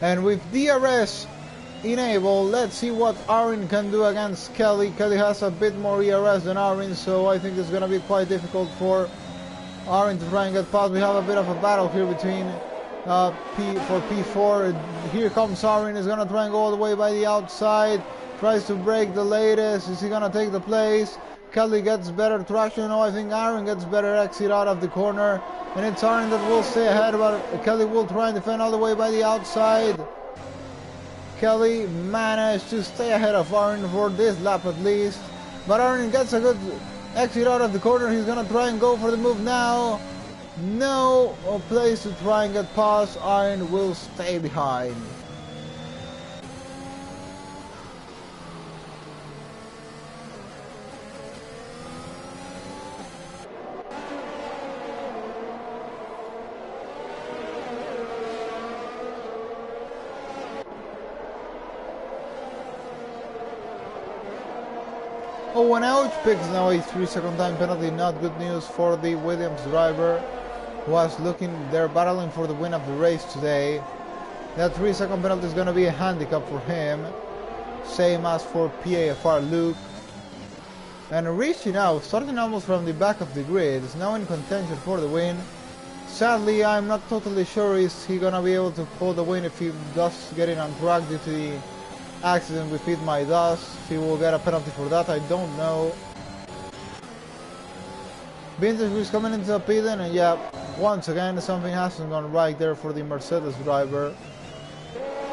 And with DRS enabled, let's see what Arin can do against Kelly. Kelly has a bit more ERS than Arin, so I think it's going to be quite difficult for Arin to try and get past. We have a bit of a battle here between for P4. Here comes Arin, is going to try and go all the way by the outside. Tries to break the latest. Is he going to take the place? Kelly gets better traction. No, I think Arin gets better exit out of the corner. And it's Arin that will stay ahead, but Kelly will try and defend all the way by the outside. Kelly managed to stay ahead of Arin for this lap at least. But Arin gets a good exit out of the corner. He's going to try and go for the move now. No place to try and get past. Arin will stay behind. Oh, and ouch, picks now a 3-second time penalty. Not good news for the Williams driver, who was looking, they're battling for the win of the race today. That 3-second penalty is going to be a handicap for him, same as for PAFR Luke. And Rishi now, starting almost from the back of the grid, is now in contention for the win. Sadly, I'm not totally sure is he going to be able to pull the win if he does get in on track due to the accident with Feed My Dust. He will get a penalty for that, I don't know. Vintage is coming into the pit lane, and yeah, once again something hasn't gone right there for the Mercedes driver.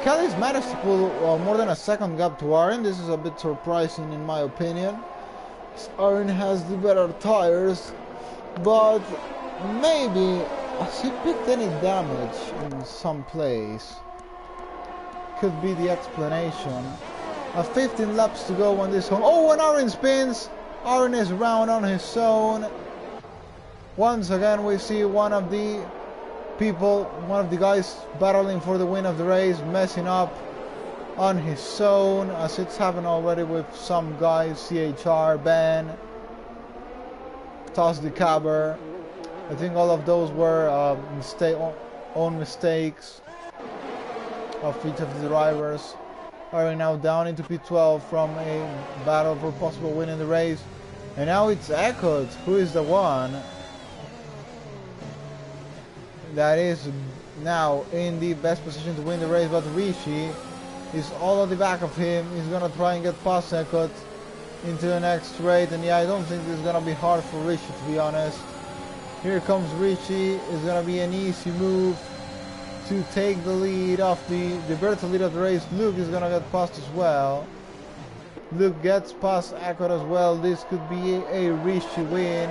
Kelly's managed to pull more than a second gap to Aaron. This is a bit surprising in my opinion. Aaron has the better tires, but maybe has he picked any damage in some place? Could be the explanation. 15 laps to go on this home. Oh, and Aaron spins. Aaron is round on his own. Once again we see one of the guys battling for the win of the race, messing up on his own, as it's happened already with some guys. CHR, Ben, Toss the Cabber. I think all of those were own mistakes of each of the drivers. Are now down into P12 from a battle for possible win in the race. And now it's Eckert who is the one that is now in the best position to win the race, but Rishi is all at the back of him. He's gonna try and get past Eckert into the next straight, and yeah, I don't think this is gonna be hard for Rishi, to be honest. Here comes Rishi. It's gonna be an easy move to take the lead off the virtual lead of the race. Luke is gonna get past as well. Luke gets past Eckert as well. This could be a Rishi win.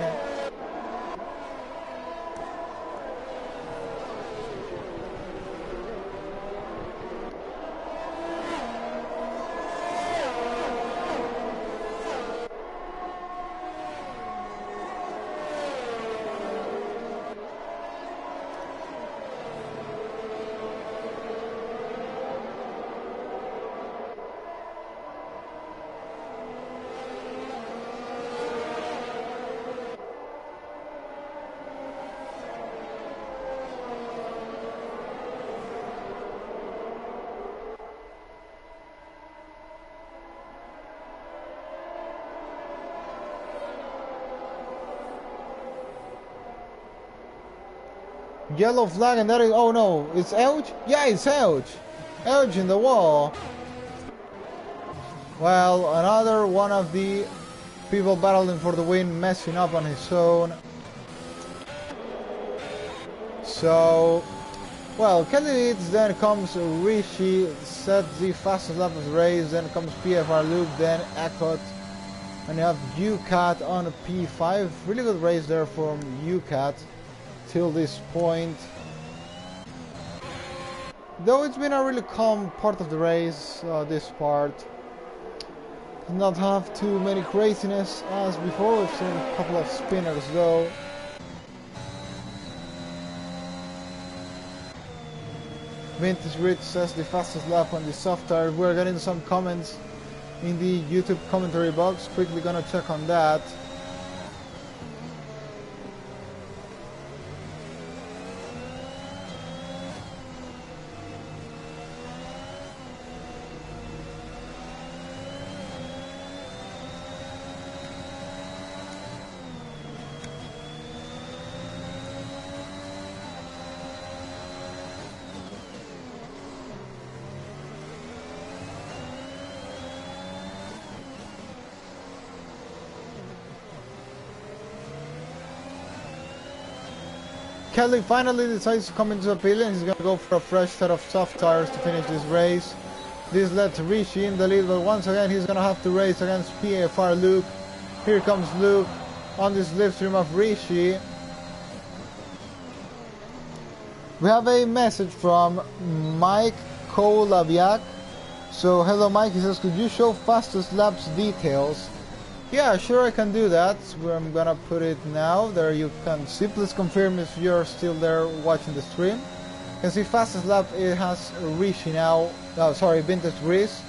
Yellow flag, and that is, oh no, it's Elch? Yeah, it's Elch. Elch in the wall. Well, another one of the people battling for the win, messing up on his own. So, well, Kelly leads, then comes Rishi, sets the fastest lap of the race, then comes PFR Luke, then Eckert, and you have UCAT on P5. Really good race there from UCAT till this point. Though it's been a really calm part of the race, this part. Did not have too many craziness as before. We've seen a couple of spinners though. Vintage Rich says the fastest lap on the soft tire. We're getting some comments in the YouTube commentary box. Quickly gonna check on that. Kelly finally decides to come into the pit lane. He's going to go for a fresh set of soft tires to finish this race. This lets Rishi in the lead, but once again he's going to have to race against PAFR Luke. Here comes Luke on this slipstream of Rishi. We have a message from Mike Kolaviak. So hello Mike, he says, could you show fastest laps details? Yeah, sure, I can do that. I'm gonna put it now. There you can see. Please confirm if you're still there watching the stream. You can see fastest lap, it has Rishi now. Oh, sorry, Vintage Reese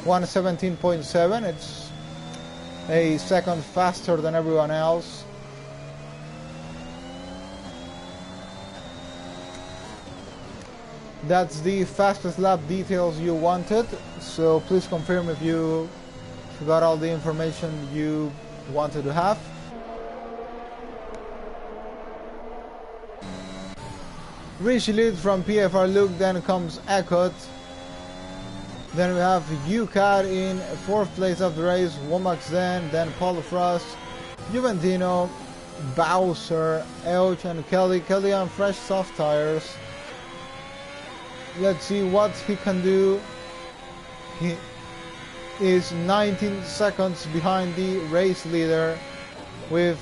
117.7. It's a second faster than everyone else. That's the fastest lap details you wanted, so please confirm if you got all the information you wanted to have. Rishi lead from PFR Luke, then comes Eckert. Then we have UCAD in 4th place of the race, Womack then Paulo Frost, Juventino, Bowser, Elch and Kelly. Kelly on fresh soft tires. Let's see what he can do. He is 19 seconds behind the race leader with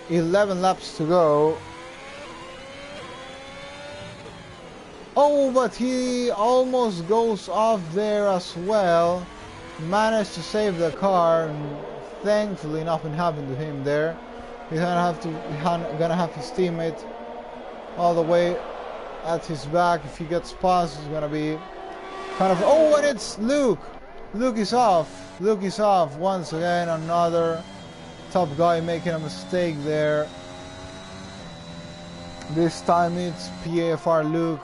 11 laps to go. Oh, but he almost goes off there as well. Managed to save the car. Thankfully nothing happened to him there. He's gonna have his teammate all the way at his back. If he gets past, it's gonna be kind of... Oh, and it's Luke! Luke is off. Luke is off once again. Another top guy making a mistake there. This time it's PAFR Luke.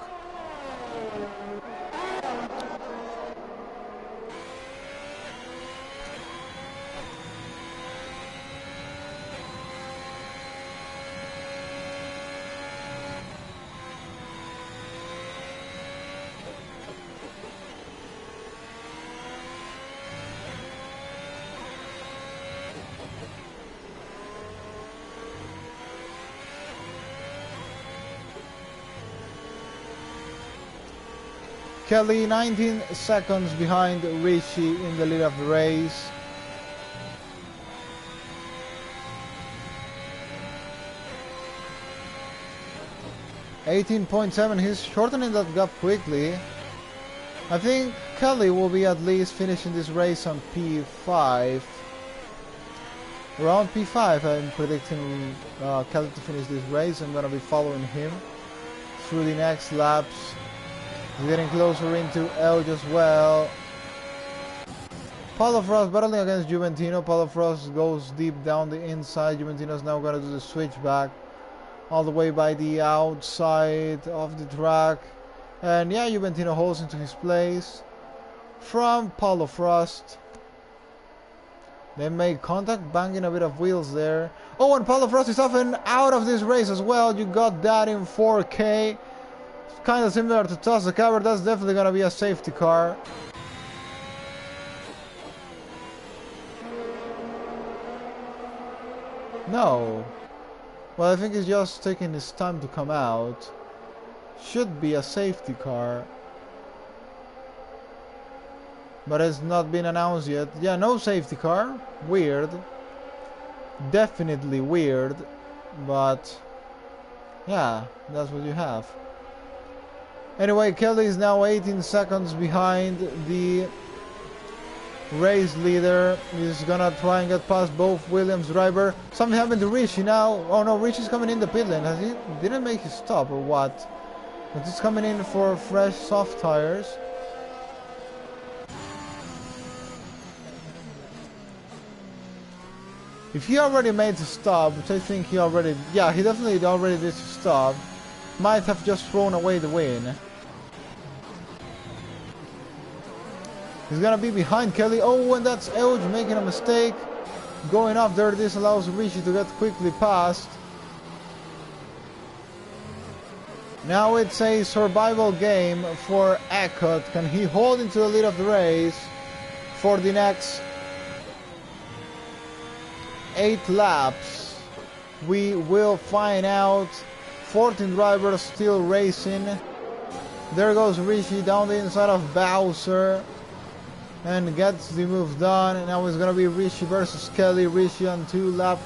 Kelly 19 seconds behind Rishi in the lead of the race. .7, he's shortening that gap quickly. I think Kelly will be at least finishing this race on P5. Around P5 I'm predicting Kelly to finish this race. I'm going to be following him through the next laps. He's getting closer into Elge as well. Paulo Frost battling against Juventino. Paulo Frost goes deep down the inside. Juventino's now going to do the switchback all the way by the outside of the track. And yeah, Juventino holds into his place from Paulo Frost. They make contact, banging a bit of wheels there. Oh, and Paulo Frost is off and out of this race as well. You got that in 4K. Kind of similar to toss the cover. That's definitely gonna be a safety car. No. Well, I think he's just taking his time to come out. Should be a safety car, but it's not been announced yet. Yeah, no safety car. Weird. Definitely weird. But yeah, that's what you have. Anyway, Kelly is now 18 seconds behind the race leader. He's gonna try and get past both Williams driver. Something happened to Rishi now. Oh no, Rishi's coming in the pit lane. Has he didn't make his stop or what? But he's coming in for fresh soft tires. If he already made the stop, which I think he already... Yeah, he definitely already did the stop. Might have just thrown away the win. He's gonna be behind Kelly. Oh, and that's Elge making a mistake. Going up there, this allows Rishi to get quickly past. Now it's a survival game for Eckert. Can he hold into the lead of the race for the next 8 laps? We will find out. 14 drivers still racing. There goes Rishi down the inside of Bowser and gets the move done. And now it's gonna be Rishi versus Kelly. Rishi on 2 lap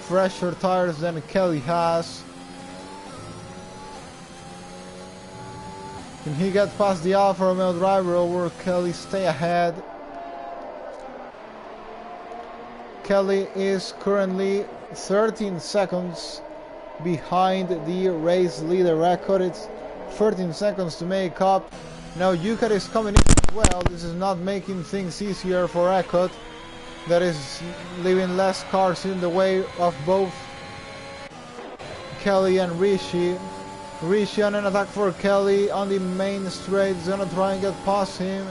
fresher tires than Kelly has. Can he get past the Alfa Romeo driver, or will Kelly stay ahead? Kelly is currently 13 seconds behind the race leader record. It's 13 seconds to make up. Now Yuka is coming in as well. This is not making things easier for Eckert. that is leaving less cars in the way of both Kelly and Rishi. Rishi on an attack for Kelly on the main straight. He's gonna try and get past him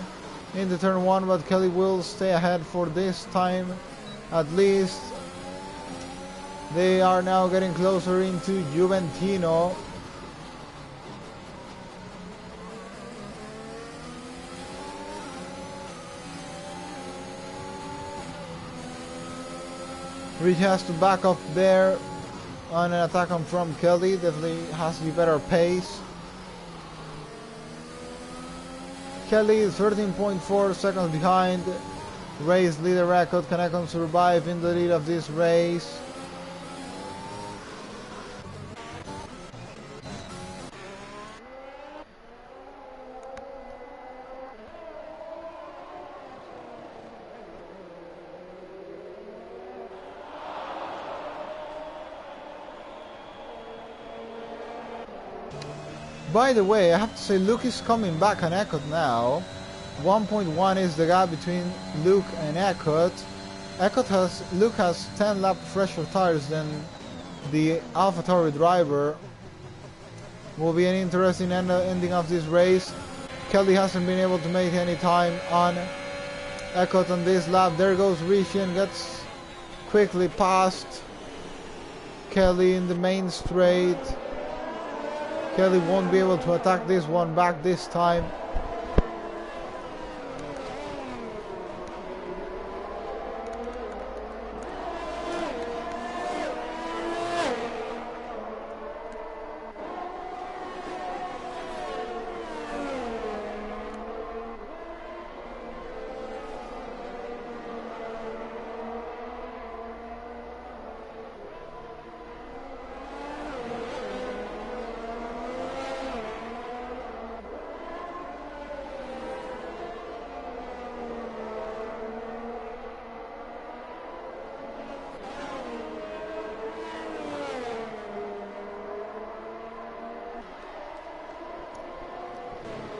into turn 1, but Kelly will stay ahead for this time at least. They are now getting closer into Juventino. Rich has to back up there on an attack on from Kelly. Definitely has the better pace. Kelly is 13.4 seconds behind. Race leader Eckert. Can Eckert survive in the lead of this race? By the way, I have to say Luke is coming back on Eckert now. 1.1 is the gap between Luke and Eckert. Luke has 10 lap fresher tires than the AlphaTauri driver. Will be an interesting ending of this race. Kelly hasn't been able to make any time on Eckert on this lap. There goes Rishi and gets quickly past Kelly in the main straight. Kelly won't be able to attack this one back this time.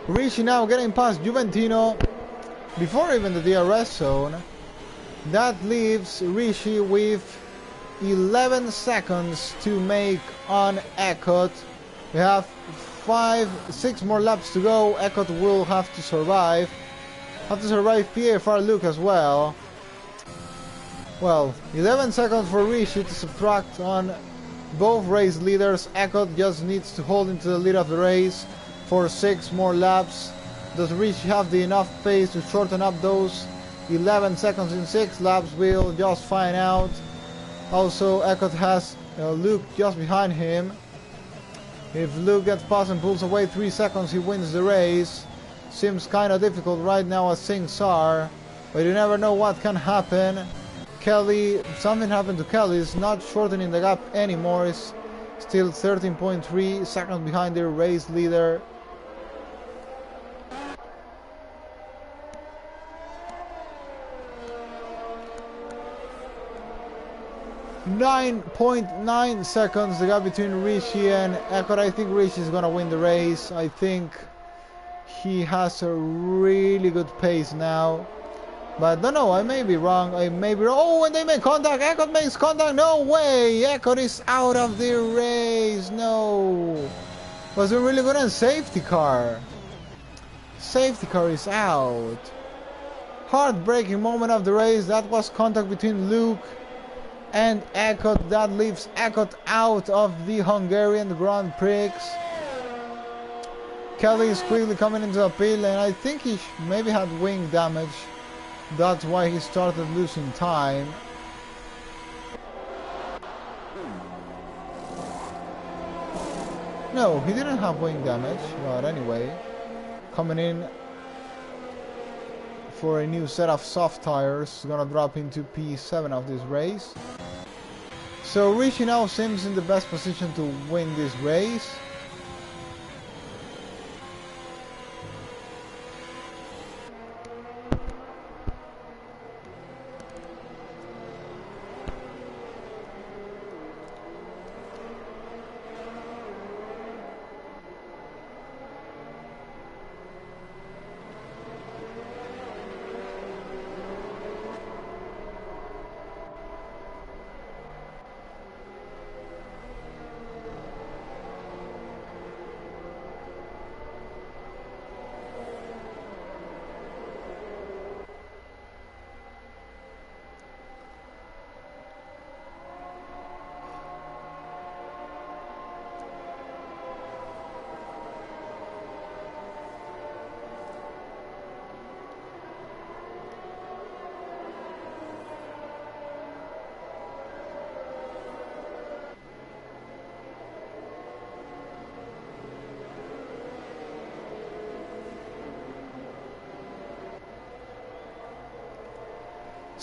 Rishi now getting past Juventino before even the DRS zone. That leaves Rishi with 11 seconds to make on Eckert. We have 6 more laps to go. Eckert will have to survive. PAFR Luke as well. Well, 11 seconds for Rishi to subtract on both race leaders. Eckert just needs to hold into the lead of the race for 6 more laps. Does Rishi have the enough pace to shorten up those 11 seconds in 6 laps? We'll just find out. Also, Eckert has Luke just behind him. If Luke gets past and pulls away 3 seconds, he wins the race. Seems kind of difficult right now as things are, but you never know what can happen. Kelly, something happened to Kelly. Is not shortening the gap anymore. Is still 13.3 seconds behind their race leader. .9 seconds the gap between Rishi and Eckert. I think Rishi is gonna win the race. I think he has a really good pace now, but don't know, I may be wrong. Oh, and they make contact. Eckert makes contact. No way, Eckert is out of the race. No, was a really good. And safety car is out. Heartbreaking moment of the race. That was contact between Luke and Eckert. That leaves Eckert out of the Hungarian Grand Prix. Kelly is quickly coming into the pit lane. I think he maybe had wing damage. That's why he started losing time. No, he didn't have wing damage. But anyway, coming in for a new set of soft tires. Gonna drop into P7 of this race. So Rishi now seems in the best position to win this race.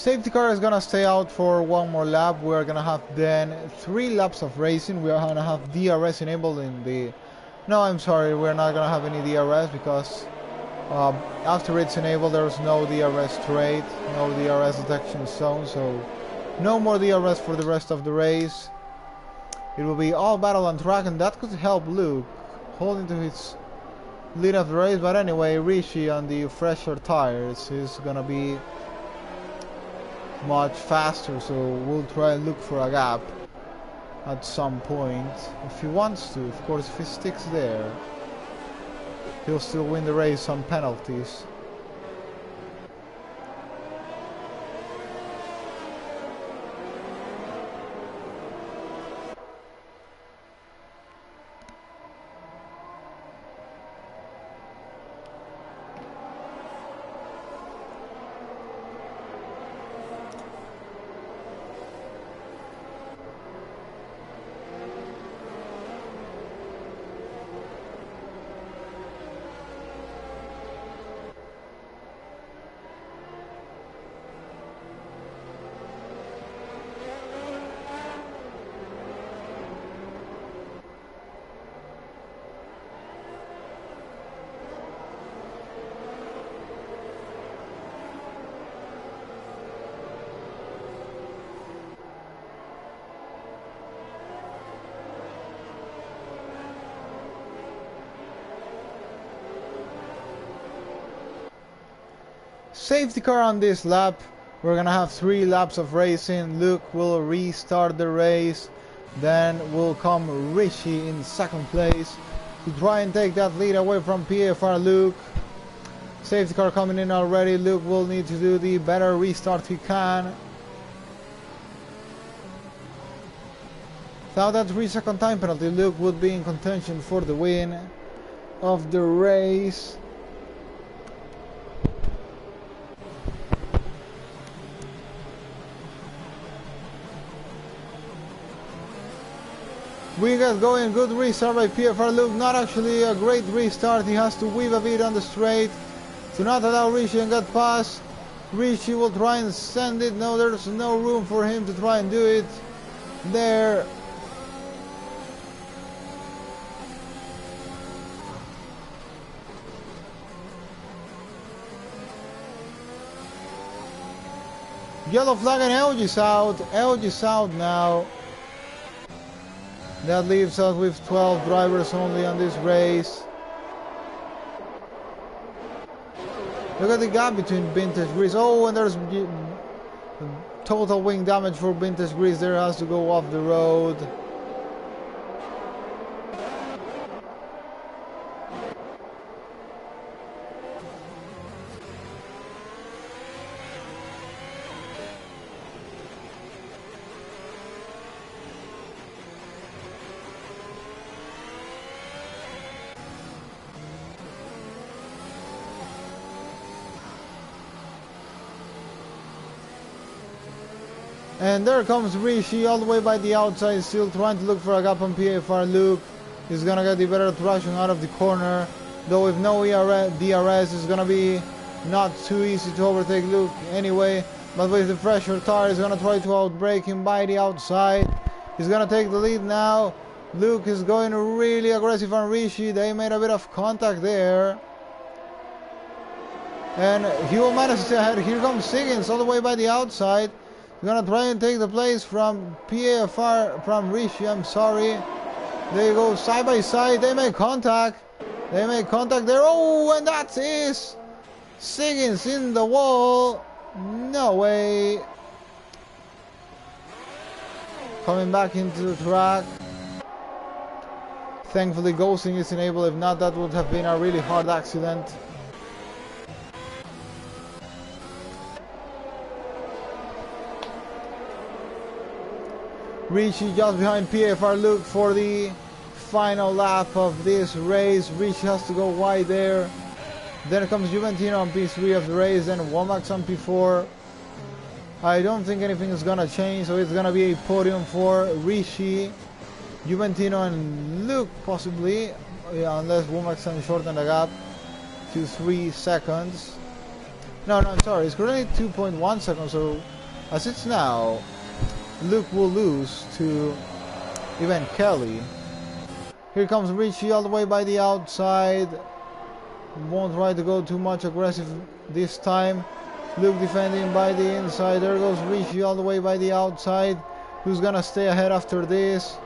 Safety car is gonna stay out for one more lap. We're gonna have then 3 laps of racing. We're gonna have DRS enabled in the... No, I'm sorry, we're not gonna have any DRS because after it's enabled there's no DRS trait, no DRS detection zone, so no more DRS for the rest of the race. It will be all battle on track, and that could help Luke hold into his lead of the race. But anyway, Rishi on the fresher tires is gonna be much faster, so we'll try and look for a gap at some point if he wants to. Of course, if he sticks there, he'll still win the race on penalties. Safety car on this lap. We're gonna have 3 laps of racing. Luke will restart the race. Then will come Rishi in second place to try and take that lead away from PAFR Luke. Safety car coming in already. Luke will need to do the better restart he can. Without that 3-second time penalty, Luke would be in contention for the win of the race. We get going, good restart by PFR Luke, not actually a great restart. He has to weave a bit on the straight to not allow Rishi and get past. Rishi will try and send it. No, there's no room for him to try and do it there. Yellow flag and LG is out. LG is out now. That leaves us with 12 drivers only on this race. Look at the gap between Vintage Grease. Oh, and there's total wing damage for Vintage Grease. There has to go off the road. And there comes Rishi all the way by the outside, still trying to look for a gap on PFR Luke. He's gonna get the better traction out of the corner, though with no DRS it's gonna be not too easy to overtake Luke anyway. But with the fresher tire, he's gonna try to outbrake him by the outside. He's gonna take the lead now. Luke is going really aggressive on Rishi. They made a bit of contact there. And he will manage to stay ahead. Here comes Siggins all the way by the outside. He's gonna try and take the place from PAFR, from Rishi, I'm sorry. They go side by side, they make contact. They make contact there. Oh, and that is Siggins in the wall. No way. Coming back into the track. Thankfully ghosting is enabled, if not that would have been a really hard accident. Rishi just behind PFR Luke for the final lap of this race. Rishi has to go wide there. Then comes Juventino on P3 of the race, then Womack on P4. I don't think anything is gonna change, so it's gonna be a podium for Rishi, Juventino and Luke possibly, yeah, unless Womack shorten the gap to 3 seconds. No, I'm sorry. It's currently 2.1 seconds. So as it's now, Luke will lose to even Kelly. Here comes Richie all the way by the outside. Won't try to go too much aggressive this time. Luke defending by the inside. There goes Richie all the way by the outside. Who's gonna stay ahead after this?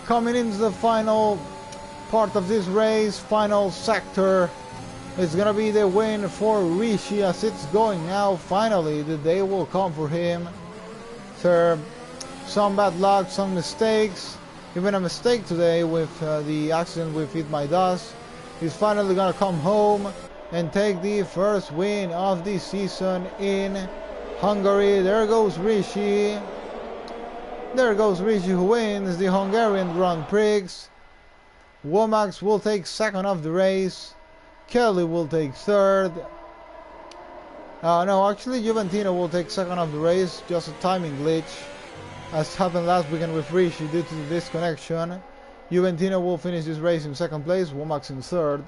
Coming into the final part of this race, final sector, it's gonna be the win for Rishi as it's going now. Finally, the day will come for him. After some bad luck, some mistakes, even a mistake today with the accident with Eat My Dust, he's finally gonna come home and take the first win of the season in Hungary. There goes Rishi. There goes Richie, who wins the Hungarian Grand Prix. Womack will take second of the race. Kelly will take third. No, actually Juventino will take second of the race. Just a timing glitch, as happened last weekend with Richie due to the disconnection. Juventino will finish this race in second place. Womack in third.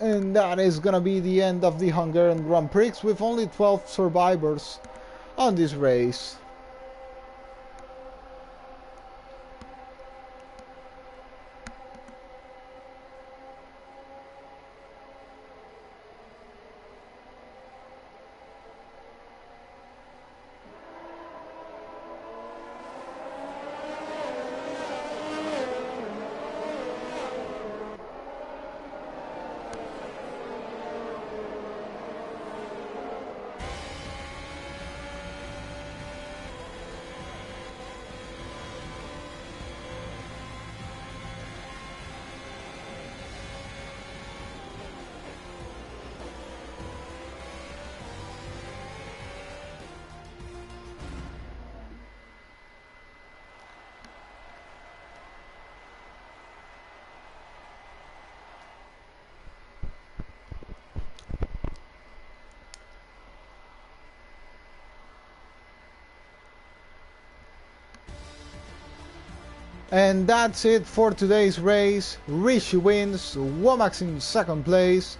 And that is gonna be the end of the Hungarian Grand Prix with only 12 survivors on this race. And that's it for today's race. Rishi wins, Womack in second place.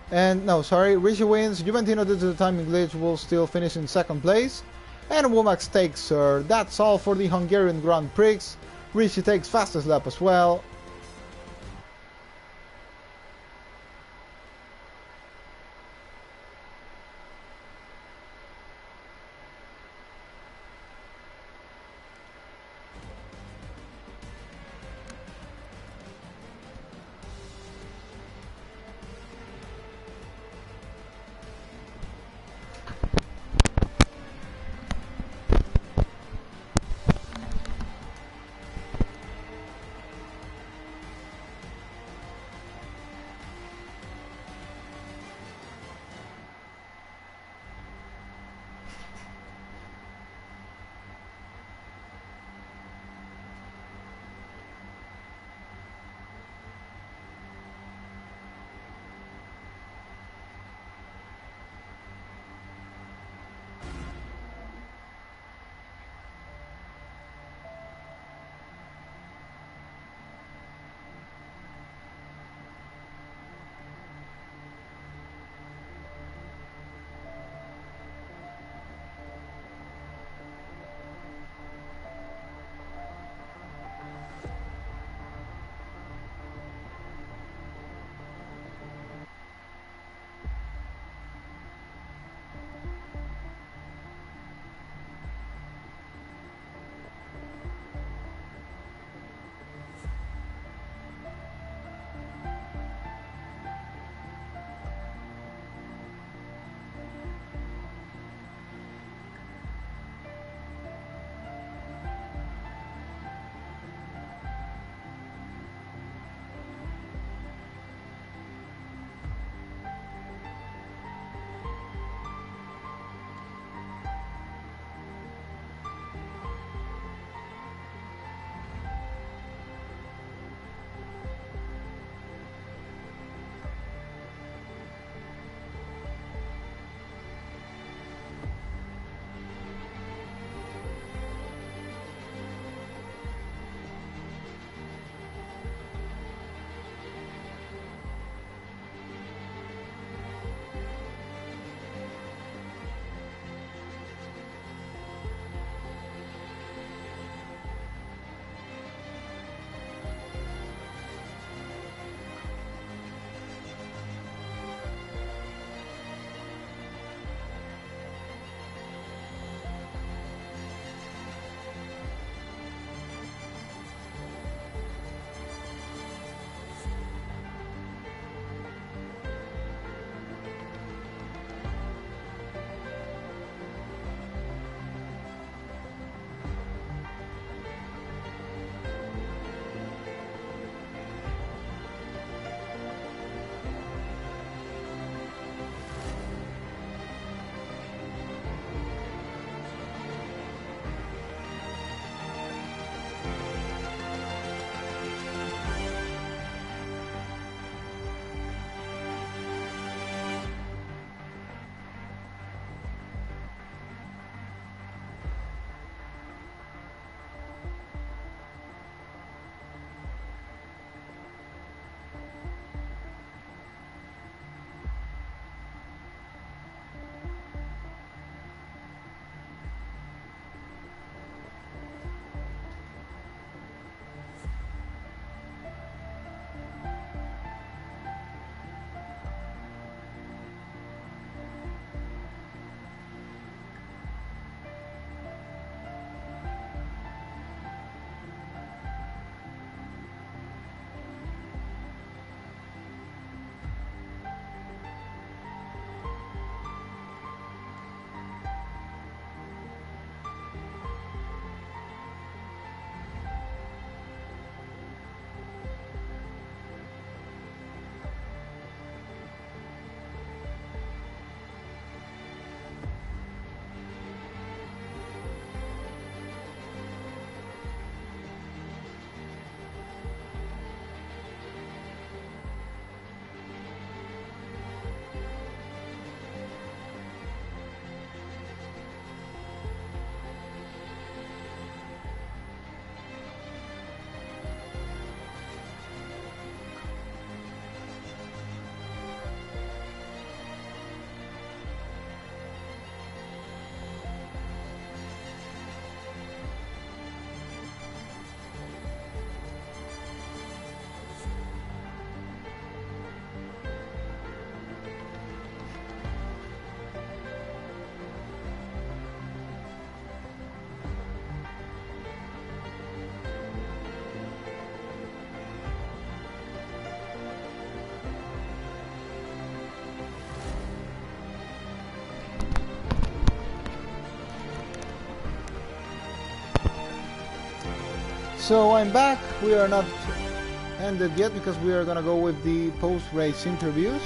And no, sorry, Rishi wins, Juventino due to the timing glitch will still finish in second place. And Womack takes third. That's all for the Hungarian Grand Prix. Rishi takes fastest lap as well. So I'm back. We are not ended yet because we are gonna go with the post-race interviews.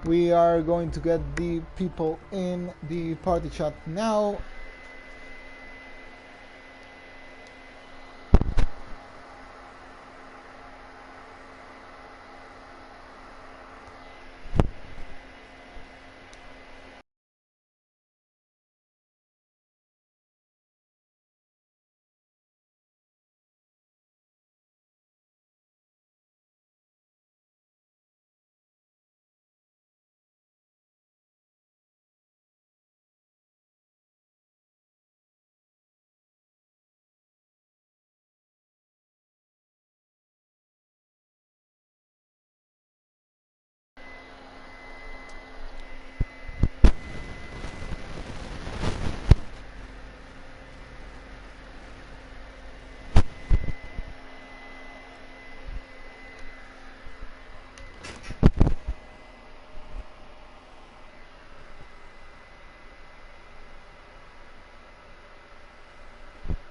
We are going to get the people in the party chat now.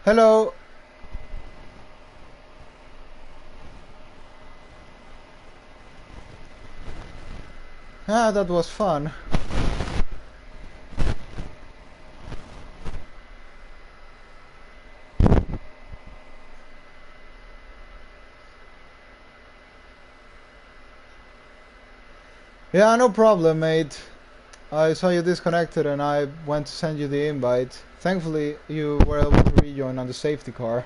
Hello. Ah, that was fun. Yeah, no problem, mate. I saw you disconnected and I went to send you the invite. Thankfully, you were able to rejoin on the safety car.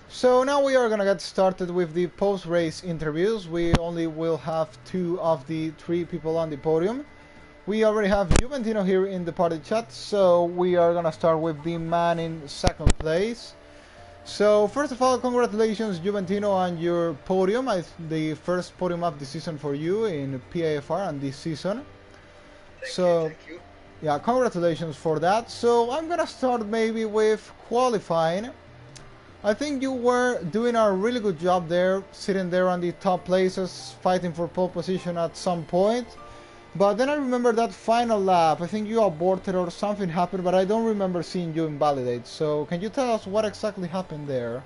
So now we are gonna get started with the post-race interviews. We only will have 2 of the 3 people on the podium. We already have Juventino here in the party chat, so we are gonna start with the man in 2nd place. So first of all, congratulations Juventino on your podium. The first podium of the season for you in PAFR on this season. Thank you. Yeah, congratulations for that. So I'm gonna start maybe with qualifying. I think you were doing a really good job there, sitting there on the top places, fighting for pole position at some point. But then I remember that final lap, I think you aborted or something happened, but I don't remember seeing you invalidate. So can you tell us what exactly happened there?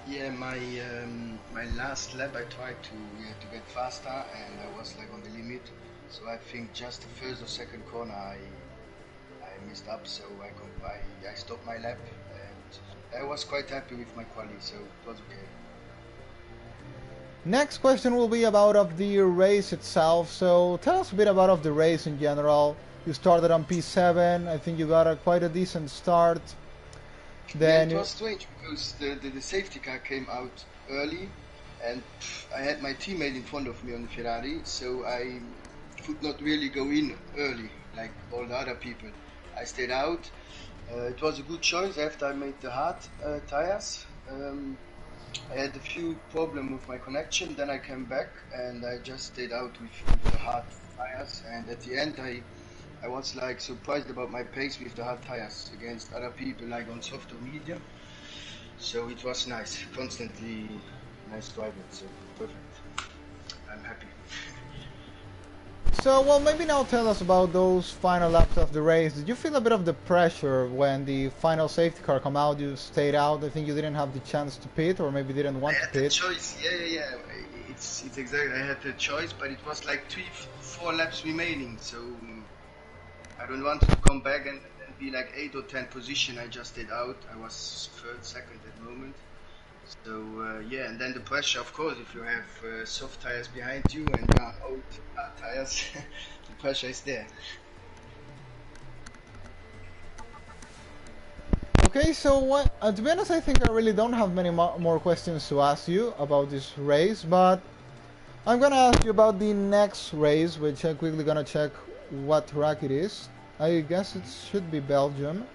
Yeah, my last lap I tried to get faster and I was like on the limit. So I think just the first or second corner I messed up. So I stopped my lap and I was quite happy with my quali. So it was okay. Next question will be about of the race itself. So tell us a bit about of the race in general. You started on P7. I think you got quite a decent start. Then yeah, it was strange because the safety car came out early and I had my teammate in front of me on the Ferrari, so I could not really go in early like all the other people. I stayed out. It was a good choice after I made the hard tires. I had a few problems with my connection, then I came back and I just stayed out with the hard tires, and at the end I was like surprised about my pace with the hard tires against other people like on softer medium. So it was nice, constantly nice driving, so perfect. I'm happy. So, well, maybe now tell us about those final laps of the race. Did you feel a bit of the pressure when the final safety car come out? You stayed out. I think you didn't have the chance to pit, or maybe didn't want to pit. I had the choice. Yeah. It's exactly. I had the choice, but it was like 3-4 laps remaining. So I don't want to come back and be like 8 or 10 position. I just stayed out. I was third, second at the moment. So yeah, and then the pressure, of course, if you have soft tires behind you and old tires, the pressure is there. Okay, so what? To be honest, I think I really don't have many more questions to ask you about this race, but I'm gonna ask you about the next race, which I'm quickly gonna check what track it is. I guess it should be Belgium.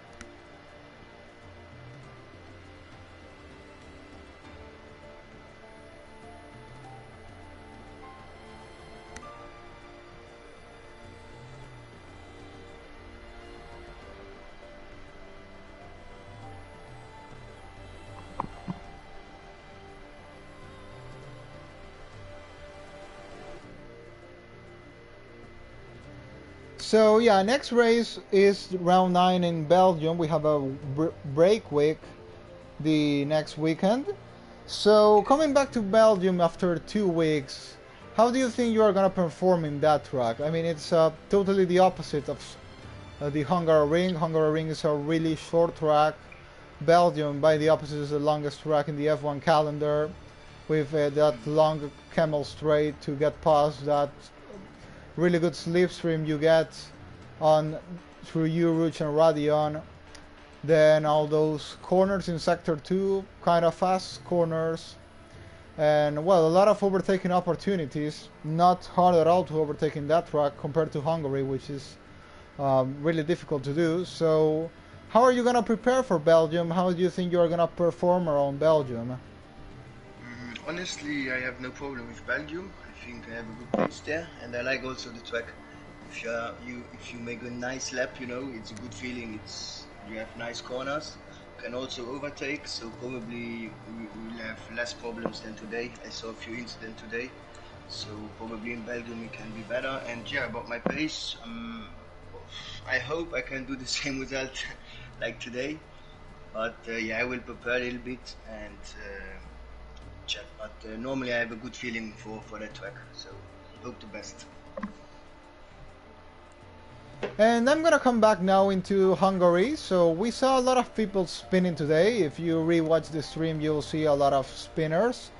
So yeah, next race is round 9 in Belgium. We have a break week the next weekend. So coming back to Belgium after 2 weeks, how do you think you are gonna perform in that track? I mean, it's totally the opposite of the Hungary Ring. Hungary Ring is a really short track. Belgium, by the opposite, is the longest track in the F1 calendar, with that long camel straight to get past that really good slipstream you get on through Uruch and Radion. Then all those corners in sector 2, kind of fast corners, and well, a lot of overtaking opportunities. Not hard at all to overtake in that track compared to Hungary, which is really difficult to do. So how are you gonna prepare for Belgium? How do you think you're gonna perform around Belgium? Honestly, I have no problem with Belgium. I think I have a good pace there, and I like also the track. If you make a nice lap, you know, it's a good feeling. You have nice corners, you can also overtake, so probably we will have less problems than today. I saw a few incidents today, so probably in Belgium it can be better. And yeah, about my pace, I hope I can do the same result like today, but yeah, I will prepare a little bit and check. But normally I have a good feeling for that track, so hope the best. And I'm gonna come back now into Hungary. So we saw a lot of people spinning today. If you rewatch the stream, you'll see a lot of spinners.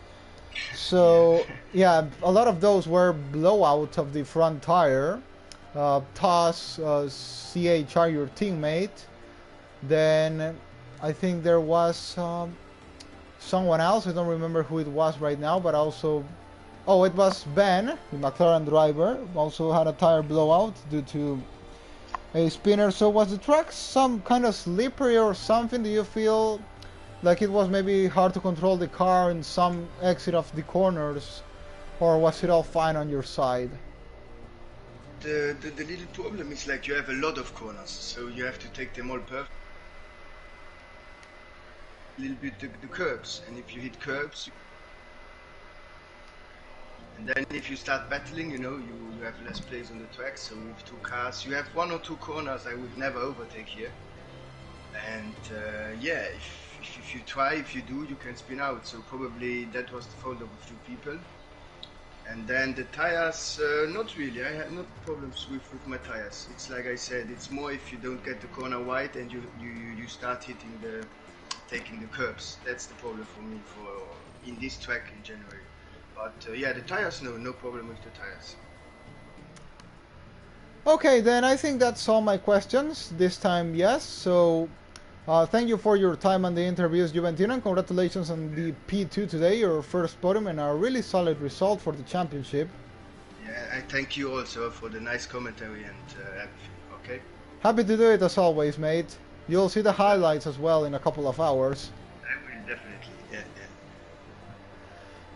So yeah, a lot of those were blowout of the front tire. Toss, CHR, your teammate. Then I think there was someone else. I don't remember who it was right now, but also, oh, it was Ben, the McLaren driver, also had a tire blowout due to a spinner. So was the track some kind of slippery or something? Do you feel like it was maybe hard to control the car in some exit of the corners, or was it all fine on your side? The little problem is like you have a lot of corners, so you have to take them all perfect. A little bit the curbs, and if you hit curbs, and then if you start battling, you know, you have less place on the track. So with 2 cars, you have 1 or 2 corners I would never overtake here. And yeah, if you try, if you do, you can spin out. So probably that was the fault of a few people. And then the tires, not really. I had no problems with my tires. It's like I said, it's more if you don't get the corner wide and you start taking the curbs. That's the problem for me in this track in January. But yeah, the tires, no problem with the tires. Okay, then I think that's all my questions. This time, yes. So thank you for your time on the interviews, Juventino, and congratulations on the P2 today, your first podium, and a really solid result for the championship. Yeah, I thank you also for the nice commentary and everything, okay? Happy to do it as always, mate. You'll see the highlights as well in a couple of hours. I will, definitely, yeah.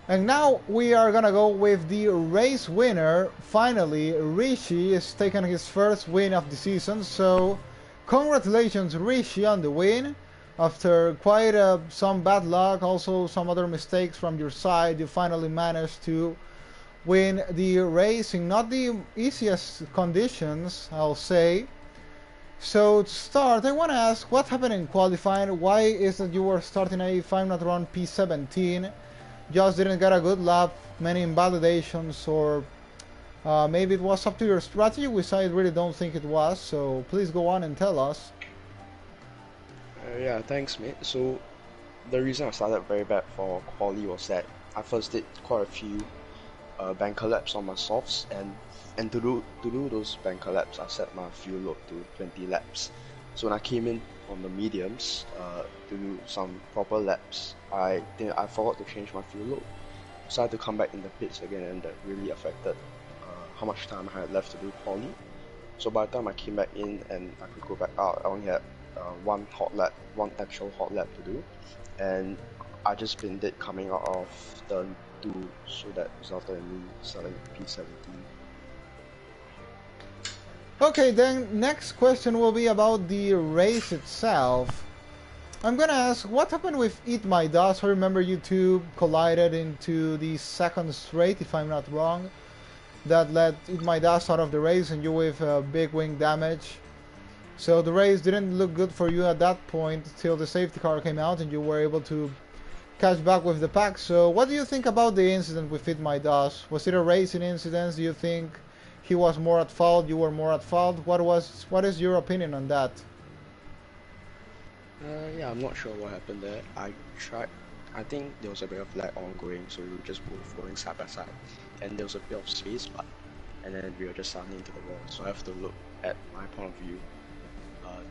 And now we are gonna go with the race winner. Finally, Rishi is taking his first win of the season, so congratulations, Rishi, on the win. After quite some bad luck, also some other mistakes from your side, you finally managed to win the race in not the easiest conditions, I'll say. So to start, I want to ask what happened in qualifying. Why is it you were starting a, if I'm not wrong, P17? Just didn't get a good lap, many invalidations, or maybe it was up to your strategy, which I really don't think it was. So please go on and tell us. Yeah, thanks, mate. So the reason I started very bad for quali was that I first did quite a few banker laps on my softs, and to do those banker laps, I set my fuel load to 20 laps. So when I came in on the mediums to do some proper laps, I forgot to change my fuel load, so I had to come back in the pits again, and that really affected how much time I had left to do quali. So by the time I came back in and I could go back out, I only had one actual hot lap to do, and I just binned it coming out of turn 2, so that resulted in me starting P17. Okay, then next question will be about the race itself. I'm gonna ask what happened with Eat My Dust. I remember you two collided into the second straight, if I'm not wrong. That led Eat My Dust out of the race and you with big wing damage. So the race didn't look good for you at that point till the safety car came out and you were able to catch back with the pack. So what do you think about the incident with Eat My Dust? Was it a racing incident? Do you think he was more at fault, you were more at fault? What is your opinion on that? Yeah, I'm not sure what happened there. I think there was a bit of lag ongoing, so we were just both going side by side, and there was a bit of space, and then we were just running into the wall. So I have to look at my point of view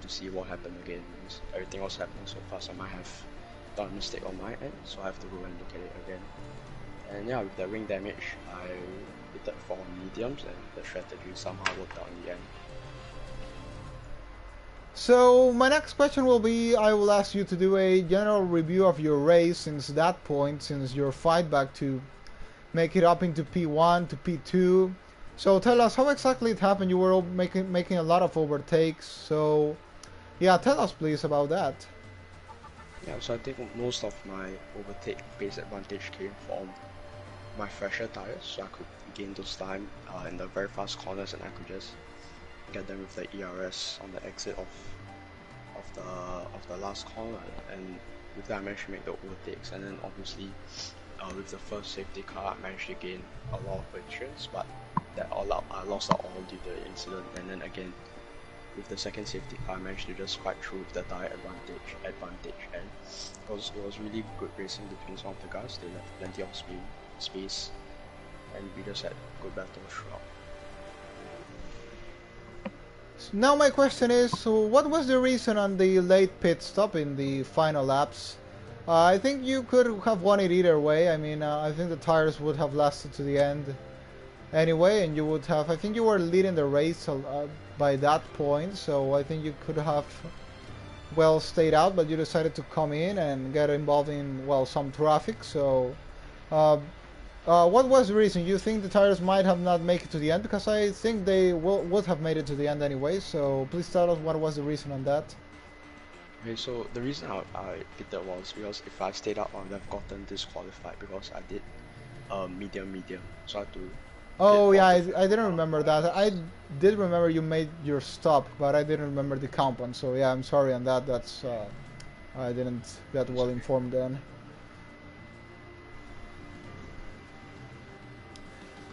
to see what happened again, because everything was happening so fast. I might have done a mistake on my end, so I have to go and look at it again. And yeah, with the wing damage, I pitted for mediums, and the strategy somehow worked out in the end. So my next question will be, I will ask you to do a general review of your race since that point, since your fight back to make it up into P1 to P2. So tell us how exactly it happened. You were making a lot of overtakes, so yeah, tell us please about that. Yeah, so I think most of my overtake base advantage came from my fresher tires, so I could gain those time in the very fast corners, and I could just get them with the ERS on the exit of the last corner, and with that I managed to make the overtakes. And then obviously with the first safety car I managed to gain a lot of positions, but that I lost out all due to the incident. And then again with the second safety car I managed to just fight through with the tire advantage, and it was really good racing between some of the guys. They left plenty of space, and we just had good battles throughout. Now my question is, so what was the reason on the late pit stop in the final laps? I think you could have won it either way. I mean, I think the tires would have lasted to the end anyway, and you would have, I think you were leading the race by that point, so I think you could have, well, stayed out, but you decided to come in and get involved in, well, some traffic. So what was the reason? You think the tires might have not made it to the end? Because I think they would have made it to the end anyway, so please tell us what was the reason on that. Okay, so the reason I pitted was because if I stayed up I would have gotten disqualified, because I did medium, so I had to... Oh yeah, I didn't remember that. I did remember you made your stop, but I didn't remember the compound, so yeah, I'm sorry on that. That's I didn't get well informed then.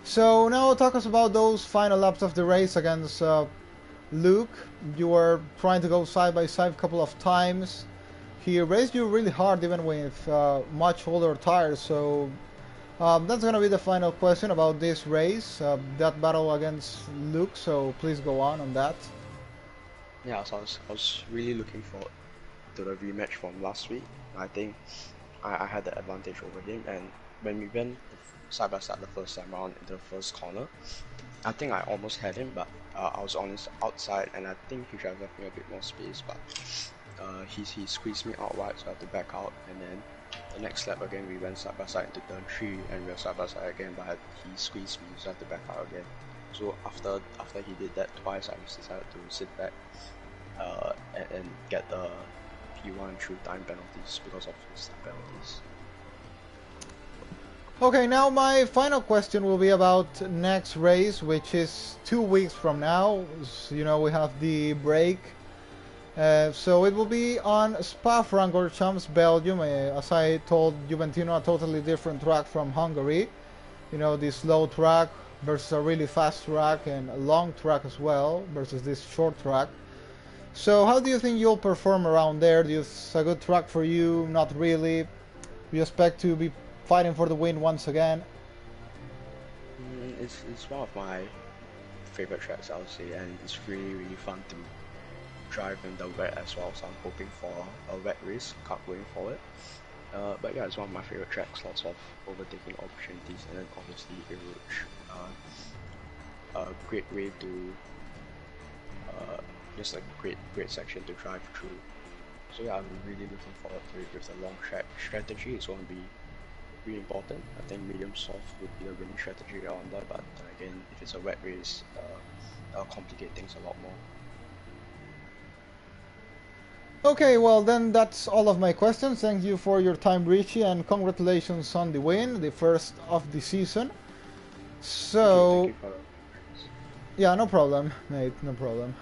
So now talk us about those final laps of the race against Luke. You were trying to go side by side a couple of times. He raced you really hard even with much older tires, so that's going to be the final question about this race, that battle against Luke, so please go on that. Yeah, so I was really looking forward to the rematch from last week. I think I had the advantage over him, and when we went side by side the first time around in the first corner, I think I almost had him, but I was on his outside, and I think he tried to left me a bit more space, but he squeezed me out wide, so I had to back out. And then the next lap again we went side by side into turn 3, and we were side by side again, but he squeezed me, so I had to back out again. So after he did that twice, I just decided to sit back and get the P1 through time penalties because of his time penalties. Okay, now my final question will be about next race, which is 2 weeks from now. You know, we have the break. So it will be on Spa-Francorchamps, Belgium. As I told Juventino, a totally different track from Hungary. You know, this slow track versus a really fast track, and a long track as well versus this short track. So how do you think you'll perform around there? Is a good track for you? Not really. Do you expect to be fighting for the win once again? It's one of my favorite tracks, I would say, and it's really fun to drive in the wet as well, so I'm hoping for a wet race going forward. But yeah, it's one of my favorite tracks, lots of overtaking opportunities, and then obviously a great way to just a great section to drive through. So yeah, I'm really looking forward to it. With the long track strategy, it's going to be really important. I think medium soft would be the winning strategy around that, but again, if it's a wet race, that'll complicate things a lot more. Okay, well then that's all of my questions. Thank you for your time, Richie, and congratulations on the win, the first of the season. So, thank you yeah, no problem, mate, no problem.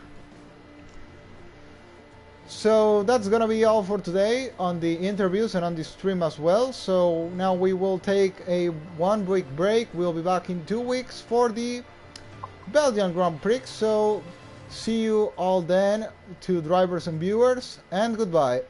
So that's gonna be all for today on the interviews and on the stream as well. So now we will take a 1 week break. We'll be back in 2 weeks for the Belgian Grand Prix. So see you all then, to drivers and viewers, and goodbye.